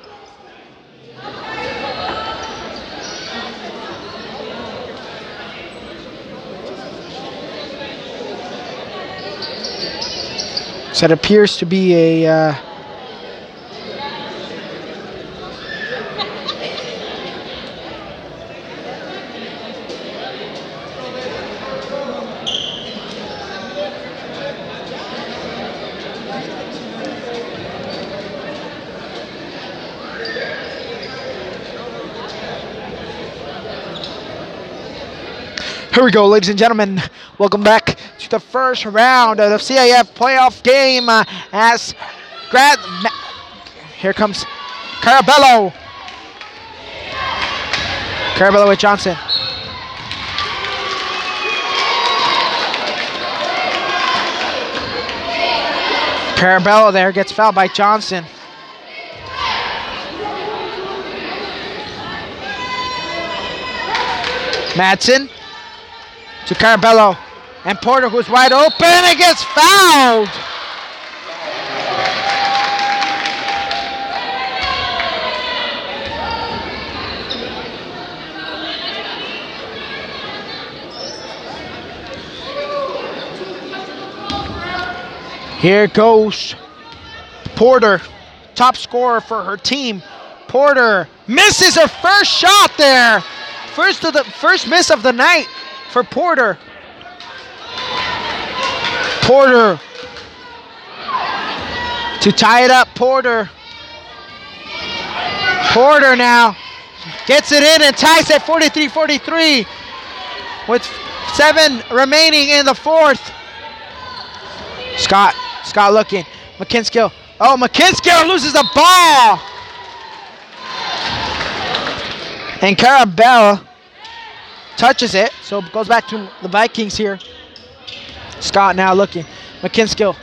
A: So it appears to be a Here we go, ladies and gentlemen. Welcome back to the first round of the CIF playoff game. Here comes Carabello. Carabello with Johnson. Carabello there gets fouled by Johnson. Madsen to Carabello. And Porter, who's wide open, and gets fouled. Here goes Porter, top scorer for her team. Porter misses her first shot there. First miss of the night for Porter. Porter to tie it up. Porter now gets it in and ties at 43-43 with 7 remaining in the fourth. Scott looking. McKinskill. Oh, McKinskill loses the ball. And Carabello touches it, so it goes back to the Vikings here. Scott now looking. McKinskill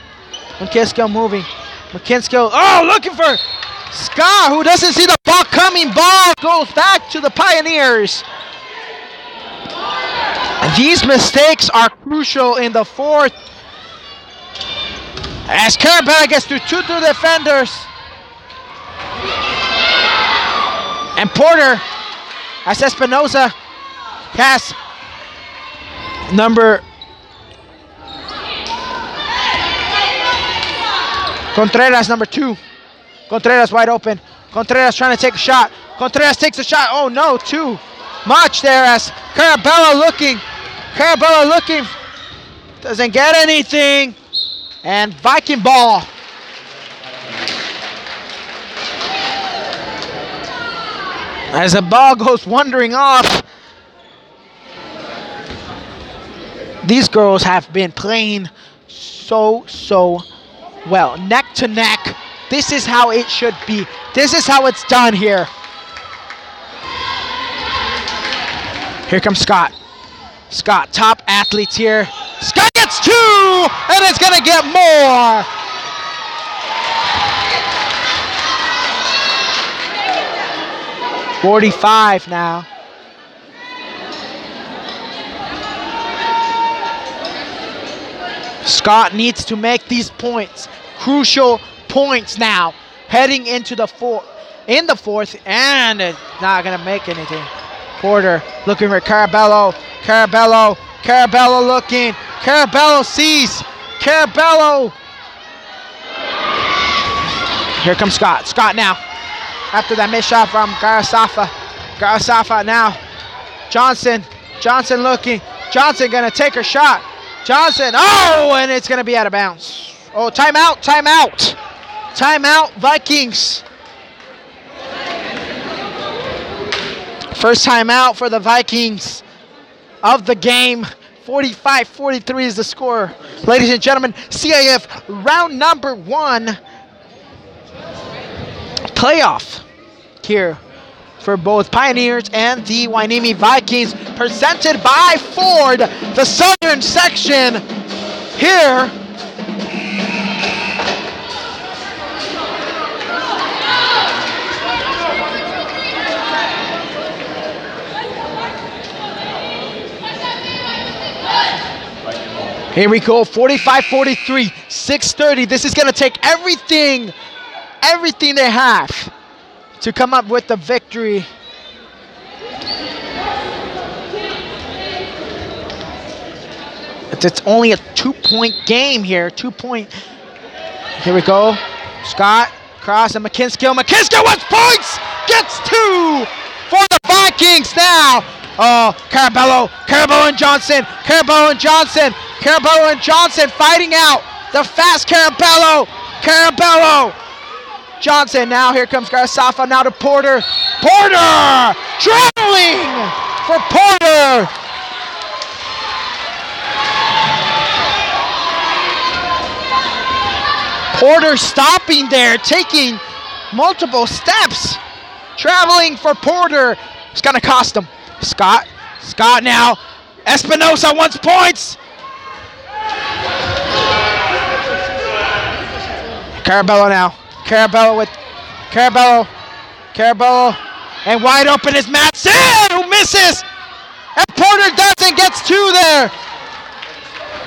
A: moving. McKinskill, looking for Scott, who doesn't see the ball coming. Ball goes back to the Pioneers. These mistakes are crucial in the fourth. As Carabello gets through two defenders. And Porter, as Espinoza has number Contreras, number 2. Contreras wide open. Contreras trying to take a shot. Contreras takes a shot. Oh no, too much there as Carabello looking. Doesn't get anything. And Viking ball. As the ball goes wandering off. These girls have been playing so well. Neck to neck. This is how it should be. This is how it's done here. Here comes Scott. Scott, top athletes here. Scott gets 2, and it's going to get more. .45 now. Scott needs to make these points. Crucial points now. Heading into the fourth. And it's not going to make anything. Porter looking for Carabello. Carabello looking. Carabello sees. Carabello. Here comes Scott. Scott now. After that missed shot from Garasafa. Garasafa now. Johnson. Johnson looking. Johnson gonna take a shot. Johnson. Oh, and it's gonna be out of bounds. Oh, timeout. Timeout. Timeout, Vikings. First timeout for the Vikings of the game. 45-43 is the score. Ladies and gentlemen, CIF round number 1 playoff here for both Pioneers and the Hueneme Vikings, presented by Ford, the southern section here. Here we go, 45-43, 6:30. This is going to take everything they have to come up with the victory. It's only a 2-point game here, 2-point. Here we go, Scott, cross, and McKinskill. McKinskill wants points, gets 2 for the Vikings now. Oh, Carabello and Johnson, Carabello and Johnson fighting out the fast Carabello. Johnson, now here comes Garasafa, now to Porter. Porter, traveling for Porter. Porter stopping there, taking multiple steps. Traveling for Porter. It's gonna cost him. Scott now. Espinosa wants points. Carabello now. Carabello, and wide open is Matson, who misses. And Porter doesn't, gets 2 there.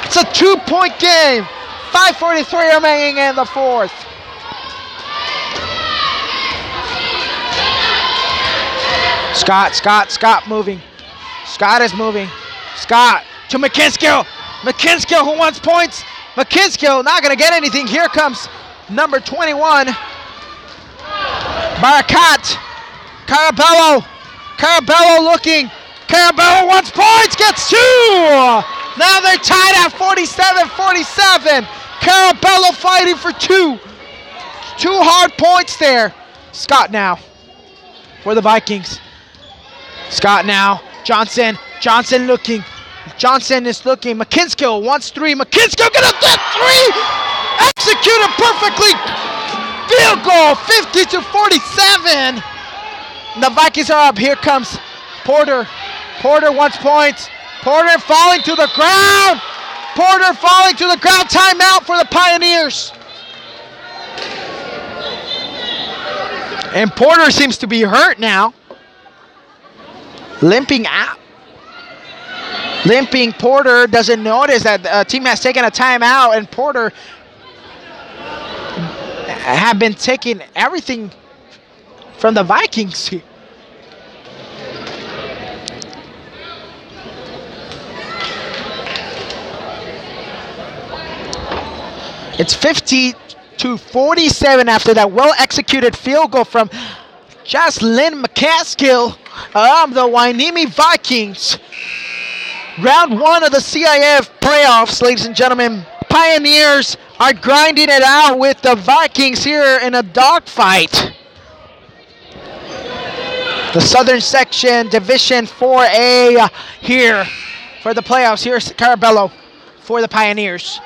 A: It's a 2-point game. 5:43 remaining in the 4th. Scott moving. Scott is moving. Scott to McKinskill. McKinskill, who wants points. McKinskill not going to get anything. Here comes number 21. Barakat. Carabello looking. Carabello wants points. Gets 2. Now they're tied at 47-47. Carabello fighting for 2. 2 hard points there. Scott now for the Vikings. Scott now. Johnson looking. Johnson is looking. McKinskill wants 3. McKinskill gonna get 3. Executed perfectly. Field goal, 50-47. The Vikings are up. Here comes Porter. Porter wants points. Porter falling to the ground. Timeout for the Pioneers. And Porter seems to be hurt now. Limping out. Porter doesn't notice that the team has taken a timeout, and Porter have been taking everything from the Vikings here. It's 50-47 after that well-executed field goal from Jocelyn McCaskill of the Hueneme Vikings. Round 1 of the CIF playoffs, ladies and gentlemen. Pioneers are grinding it out with the Vikings here in a dogfight. The Southern Section Division 4A here for the playoffs. Here's Carabello for the Pioneers.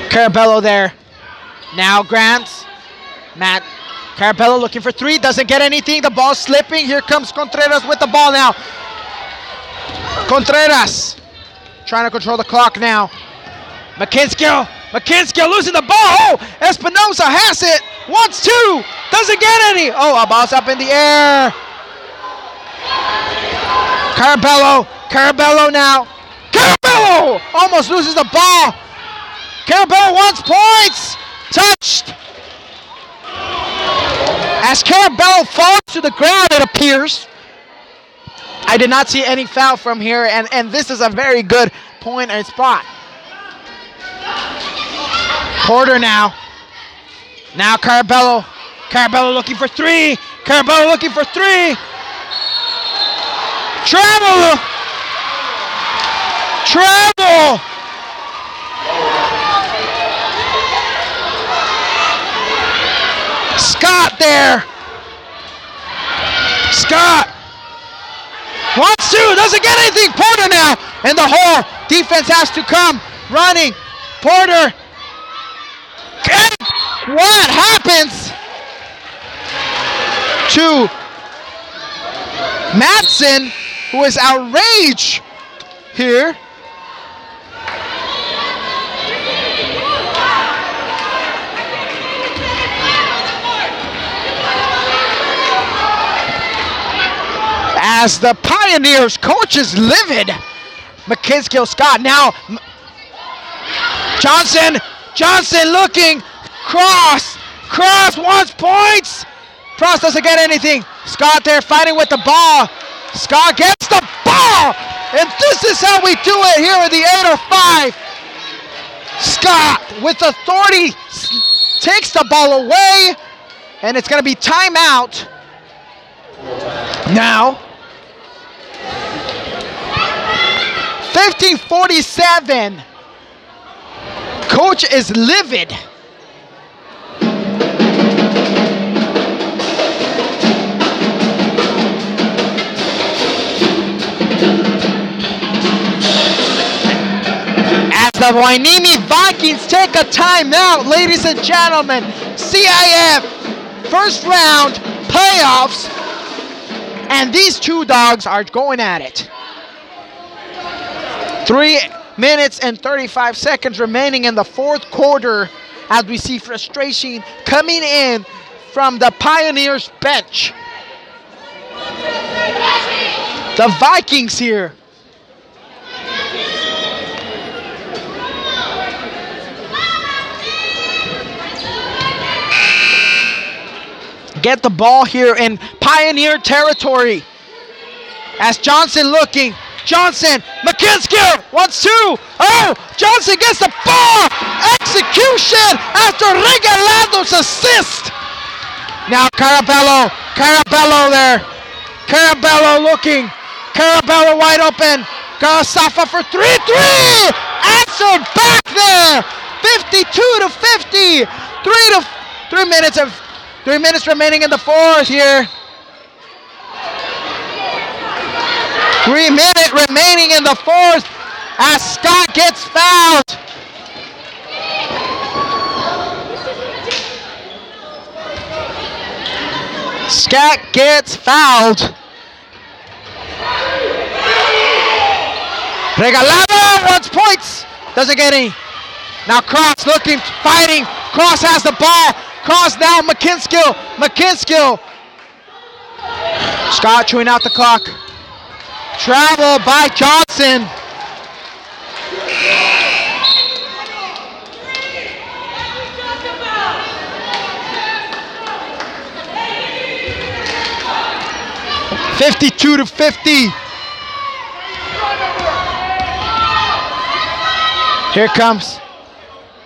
A: Carabello there. Now Grant. Matt. Carabello looking for 3. Doesn't get anything. The ball slipping. Here comes Contreras with the ball now. Contreras trying to control the clock now. McKinskill losing the ball. Oh, Espinosa has it. Wants 2. Doesn't get any. Oh, a ball's up in the air. Carabello now. Carabello almost loses the ball. Carabello wants points. Touched. As Carabello falls to the ground, it appears. I did not see any foul from here, and this is a very good point and spot. Porter now. Now Carabello. Carabello looking for three. Carabello looking for three. Travel. Travel. Scott there. Scott. Wants to. Doesn't get anything. Porter now in the hole. Defense has to come. Running. Porter. What happens to Madsen, who is outraged here? As the Pioneers coach is livid. McKinskill Scott now. Johnson looking. Cross wants points. Cross doesn't get anything. Scott there fighting with the ball. Scott gets the ball. And this is how we do it here in the 805. Scott with authority takes the ball away. And it's going to be timeout. Now. 15:47. Coach is livid. As the Hueneme Vikings take a timeout, ladies and gentlemen. CIF first round playoffs. And these two dogs are going at it. 3 minutes and 35 seconds remaining in the fourth quarter as we see frustration coming in from the Pioneers bench. The Vikings here. Get the ball here in Pioneer territory. As Johnson looking. Johnson, McKinskill, 1-2. Oh, Johnson gets the ball. Execution after Regalado's assist. Now Carabello there. Carabello looking. Carabello wide open. Garasafa for 3-3. Answered back there. 52-50. 3 minutes remaining in the fourth here. 3 minutes remaining in the fourth as Scott gets fouled. Scott gets fouled. Regalado wants points. Doesn't get any. Now Cross looking, fighting. Cross has the ball. Cross now McKinskill. Scott chewing out the clock. Travel by Johnson. (52-50). Here comes.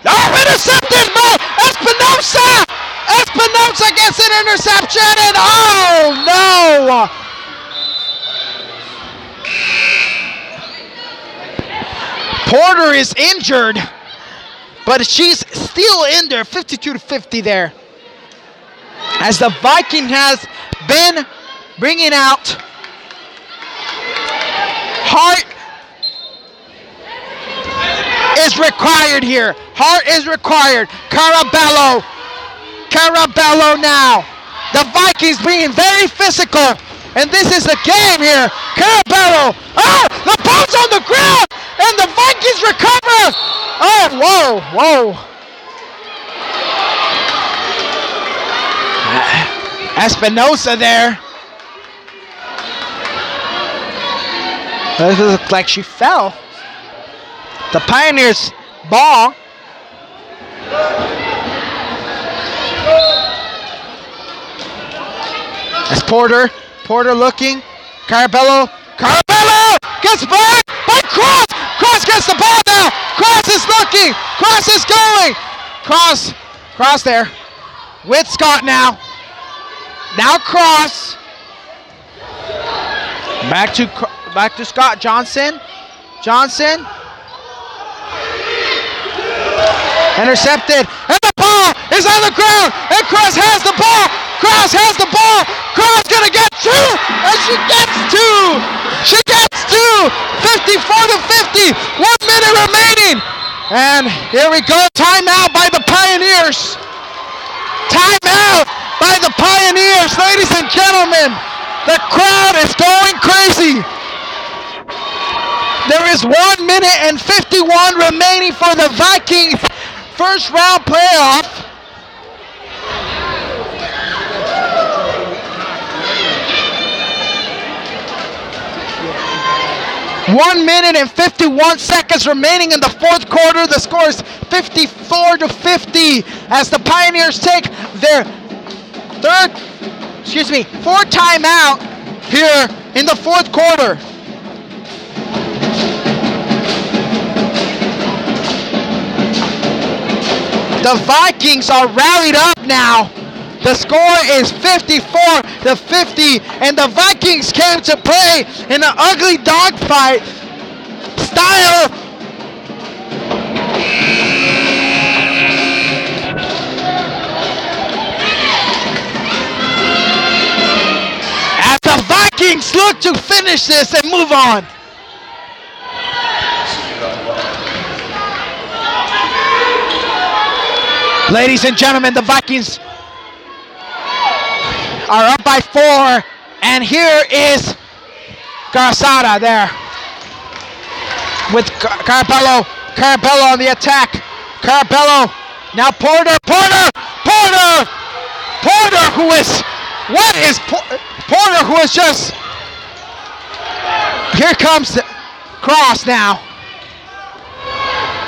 A: Oh, intercepted by Espinosa! Espinosa gets an interception and oh no! Porter is injured, but she's still in there. 52-50 there. As the Viking has been bringing out Hart is required here. Hart is required. Carabello now. The Vikings being very physical. And this is the game here. Carabello. Oh, the ball's on the ground. And the Vikings recover. Oh, whoa. Espinosa there. It looked like she fell. The Pioneers ball. As Porter looking. Carabello Carabello gets back by Cross. Cross gets the ball now. Cross is looking. Cross is going. Cross there with Scott now. Now Cross. Back to Scott Johnson. Johnson. Intercepted. And the ball is on the ground. And Cross has the ball. Cross has the ball. Cross gonna get two. And she gets two. She gets two. 54-50. 1 minute remaining. And here we go. Timeout by the Pioneers. Timeout by the Pioneers. Ladies and gentlemen, the crowd is going crazy. There is 1 minute and 51 remaining for the Vikings first round playoff. One minute and 51 seconds remaining in the fourth quarter. The score is 54-50 as the Pioneers take their fourth timeout here in the fourth quarter. The Vikings are rallied up now. The score is 54-50, and the Vikings came to play in an ugly dogfight style. As the Vikings look to finish this and move on. Ladies and gentlemen, the Vikings are up by 4, and here is Garzada there with Carabello. Carabello on the attack. Carabello, now Porter, who is just, here comes Cross now.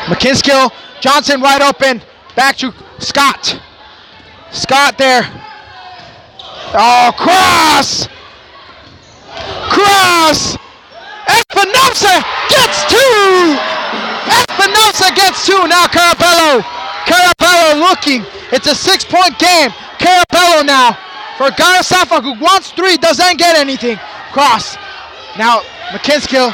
A: McKinskill, Johnson wide open, back to Scott. Scott there. Oh, Cross! Espinosa gets two! Espinosa gets two. Now Carabello looking. It's a 6-point game. Carabello now for Garasafa, who wants 3, doesn't get anything. Cross. Now McKinskill.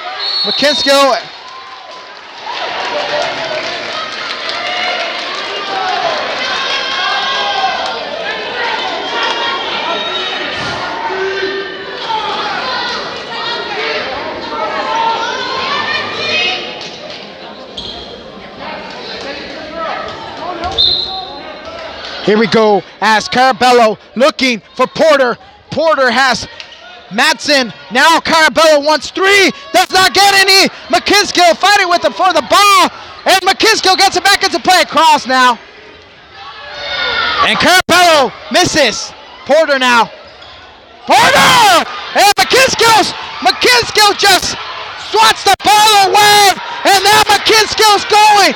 A: Here we go as Carabello looking for Porter. Porter has Madsen. Now Carabello wants 3. Does not get any. McKinskill fighting with him for the ball. And McKinskill gets it back into play. Cross now. And Carabello misses. Porter now. Porter! And McKinskill just swats the ball away. And now McKinskill's going.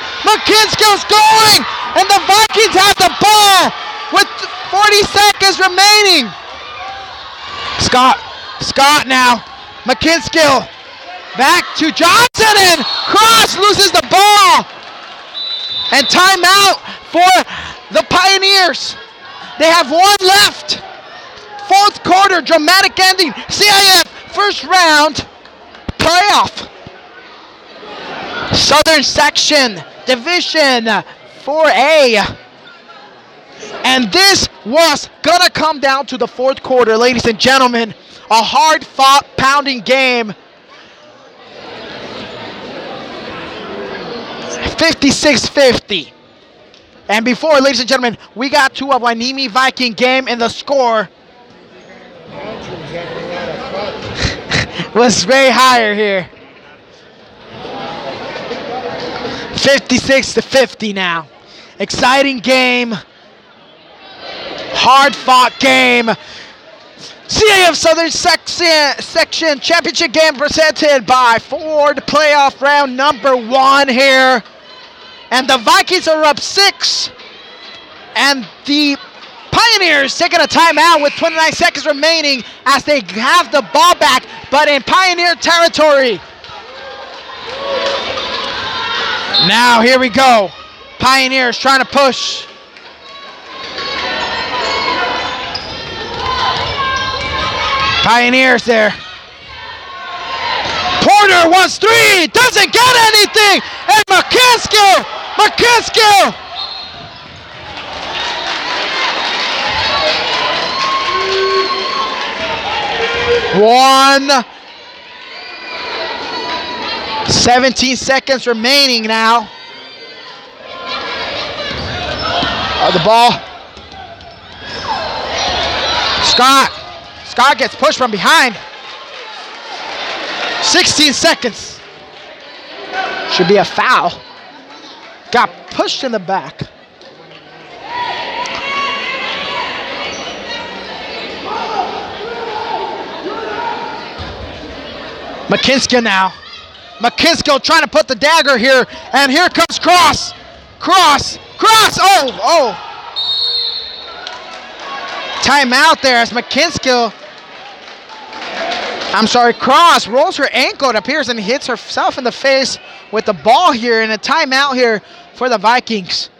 A: And the Vikings have the ball with 40 seconds remaining. Scott now. McKinskill back to Johnson, and Cross loses the ball. And timeout for the Pioneers. They have 1 left. Fourth quarter, dramatic ending. CIF first round playoff. Southern Section Division 4A. And this was gonna come down to the fourth quarter, ladies and gentlemen. A hard-fought, pounding game. 56-50. And before, ladies and gentlemen, we got to a Hueneme Viking game, and the score was way higher here. 56-50 now. Exciting game. Hard-fought game. CAF Southern Section Championship game presented by Ford. Playoff round number 1 here. And the Vikings are up 6. And the Pioneers taking a timeout with 29 seconds remaining as they have the ball back, but in Pioneer territory. Now here we go. Pioneers trying to push. Pioneers there. Porter wants three, doesn't get anything, and McKinskill. 17 seconds remaining now. The ball. Scott gets pushed from behind. 16 seconds. Should be a foul. Got pushed in the back. McKinskill now. McKinskill trying to put the dagger here, and here comes Cross. Oh. Timeout there as Cross rolls her ankle, it appears, and hits herself in the face with the ball here, and a timeout here for the Vikings.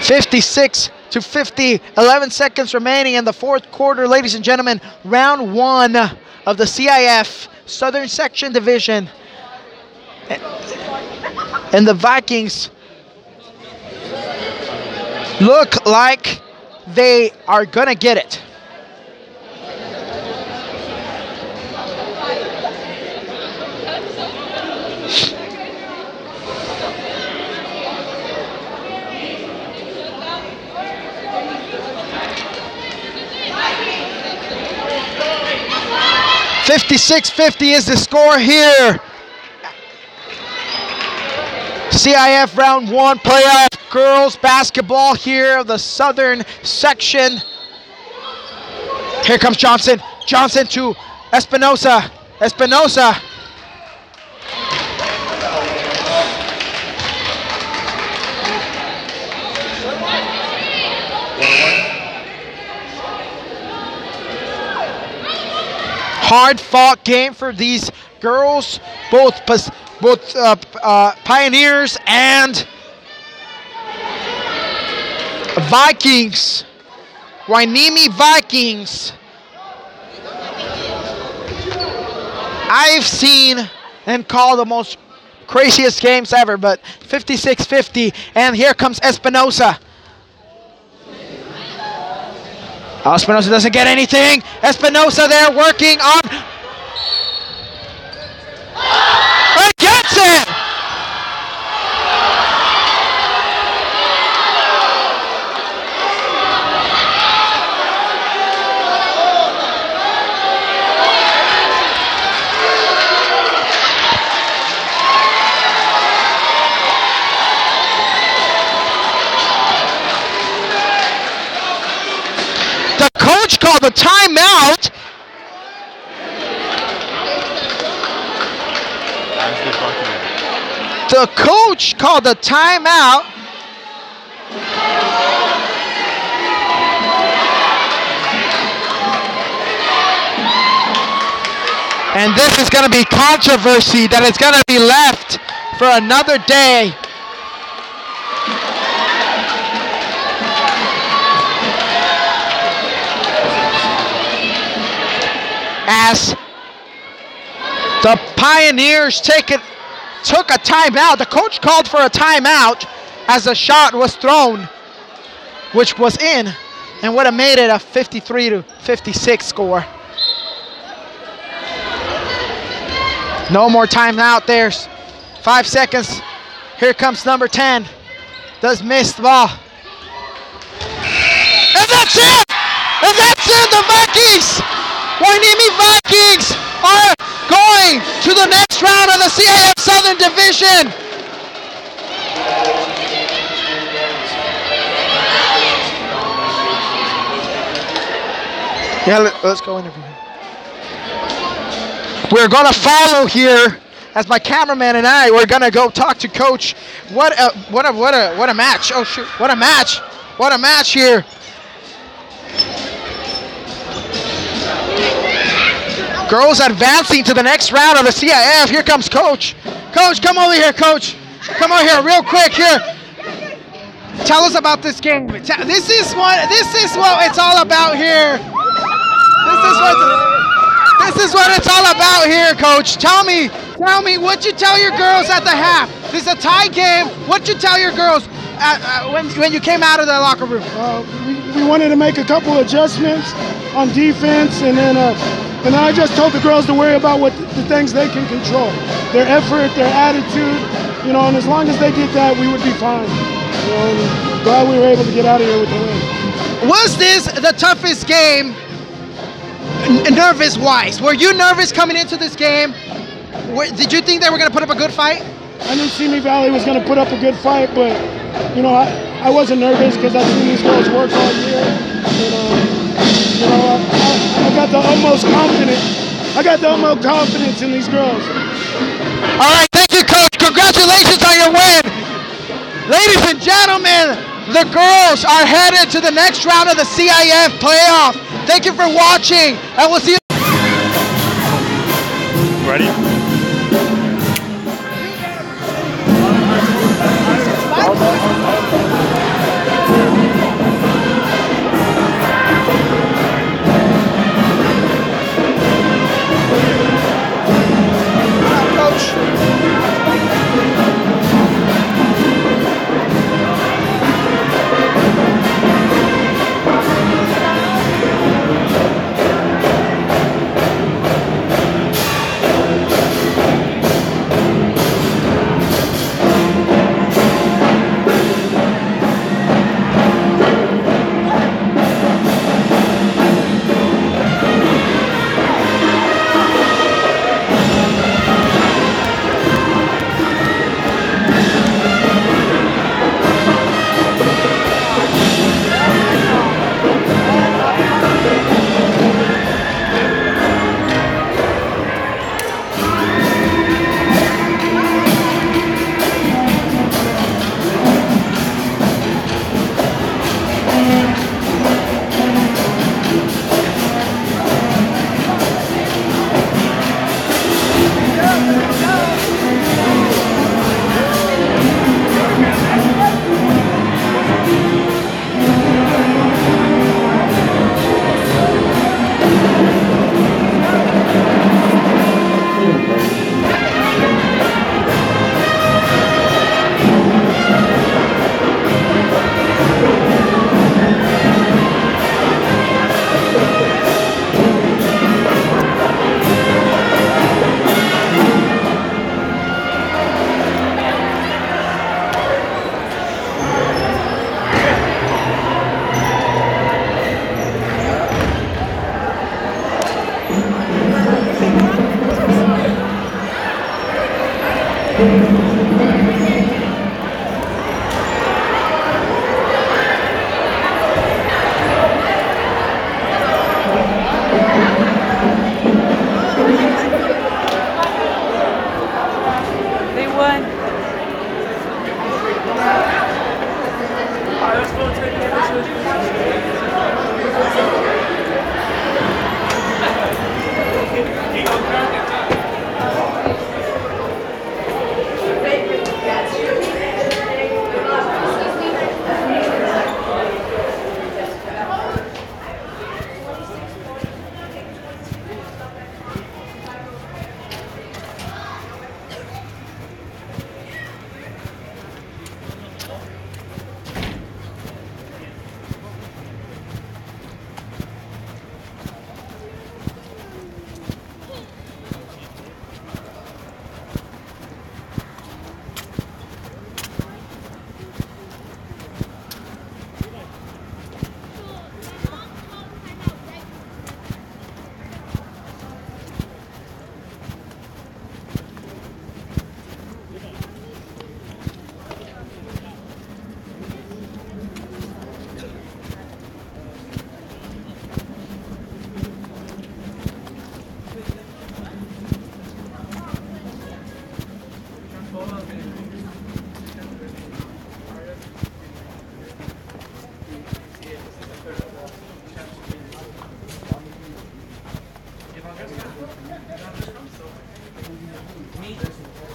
A: (56-50), 11 seconds remaining in the fourth quarter, ladies and gentlemen. Round 1 of the CIF Southern Section Division. And the Vikings look like they are going to get it. (56-50) is the score here. CIF Round 1 playoff girls basketball here of the Southern Section. Here comes Johnson. Johnson to Espinosa. Hard-fought game for these girls, both Pioneers and Vikings. Hueneme Vikings. I've seen and called the most craziest games ever, but 56-50, and here comes Espinosa. Espinosa doesn't get anything. Espinosa there working on. And gets it! The coach called a timeout. The coach called a timeout. And this is going to be controversy that is going to be left for another day. As the Pioneers took a timeout. The coach called for a timeout as a shot was thrown, which was in, and would have made it a 53-56 score. No more timeout there. 5 seconds. Here comes number 10. Does miss the ball. And that's it! And that's it! The Vikings! Hueneme Vikings are going to the next round of the CIF Southern Division. Yeah, let's go interview him. We're going to follow here as my cameraman and I were gonna go talk to Coach. What a match! Oh shoot! What a match! What a match here! Girls advancing to the next round of the CIF. Here comes Coach. Coach, come over here, Coach. Come over here, real quick. Here. Tell us about this game. This is what it's all about here. This is what it's all about here, Coach. Tell me, what'd you tell your girls at the half? This is a tie game. What'd you tell your girls when you came out of the locker room?
C: We wanted to make a couple adjustments on defense, and then I just told the girls to worry about the things they can control, their effort, their attitude, and as long as they did that, we would be fine. And glad we were able to get out of here with the win.
A: Was this the toughest game, nervous-wise? Were you nervous coming into this game? Did you think they were going to put up a good fight?
C: I knew Simi Valley was going to put up a good fight, but I wasn't nervous because I've seen these girls work all year. I got the utmost confidence in these girls.
A: All right, thank you, Coach. Congratulations on your win. Ladies and gentlemen, the girls are headed to the next round of the CIF playoff. Thank you for watching, and we'll see you.
B: Ready?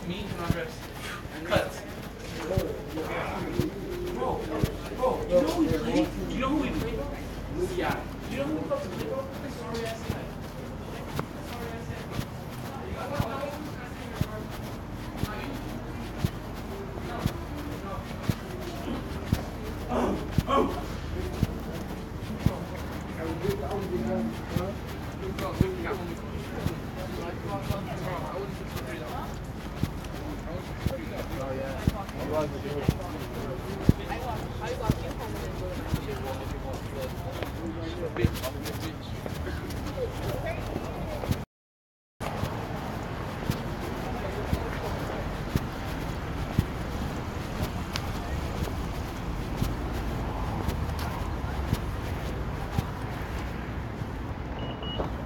D: Me, Andres. Cuts. Bro, you know who we played? You know who we played, bro? Yeah. You know who we played, bro? Sorry ass guy.
E: Oh yeah.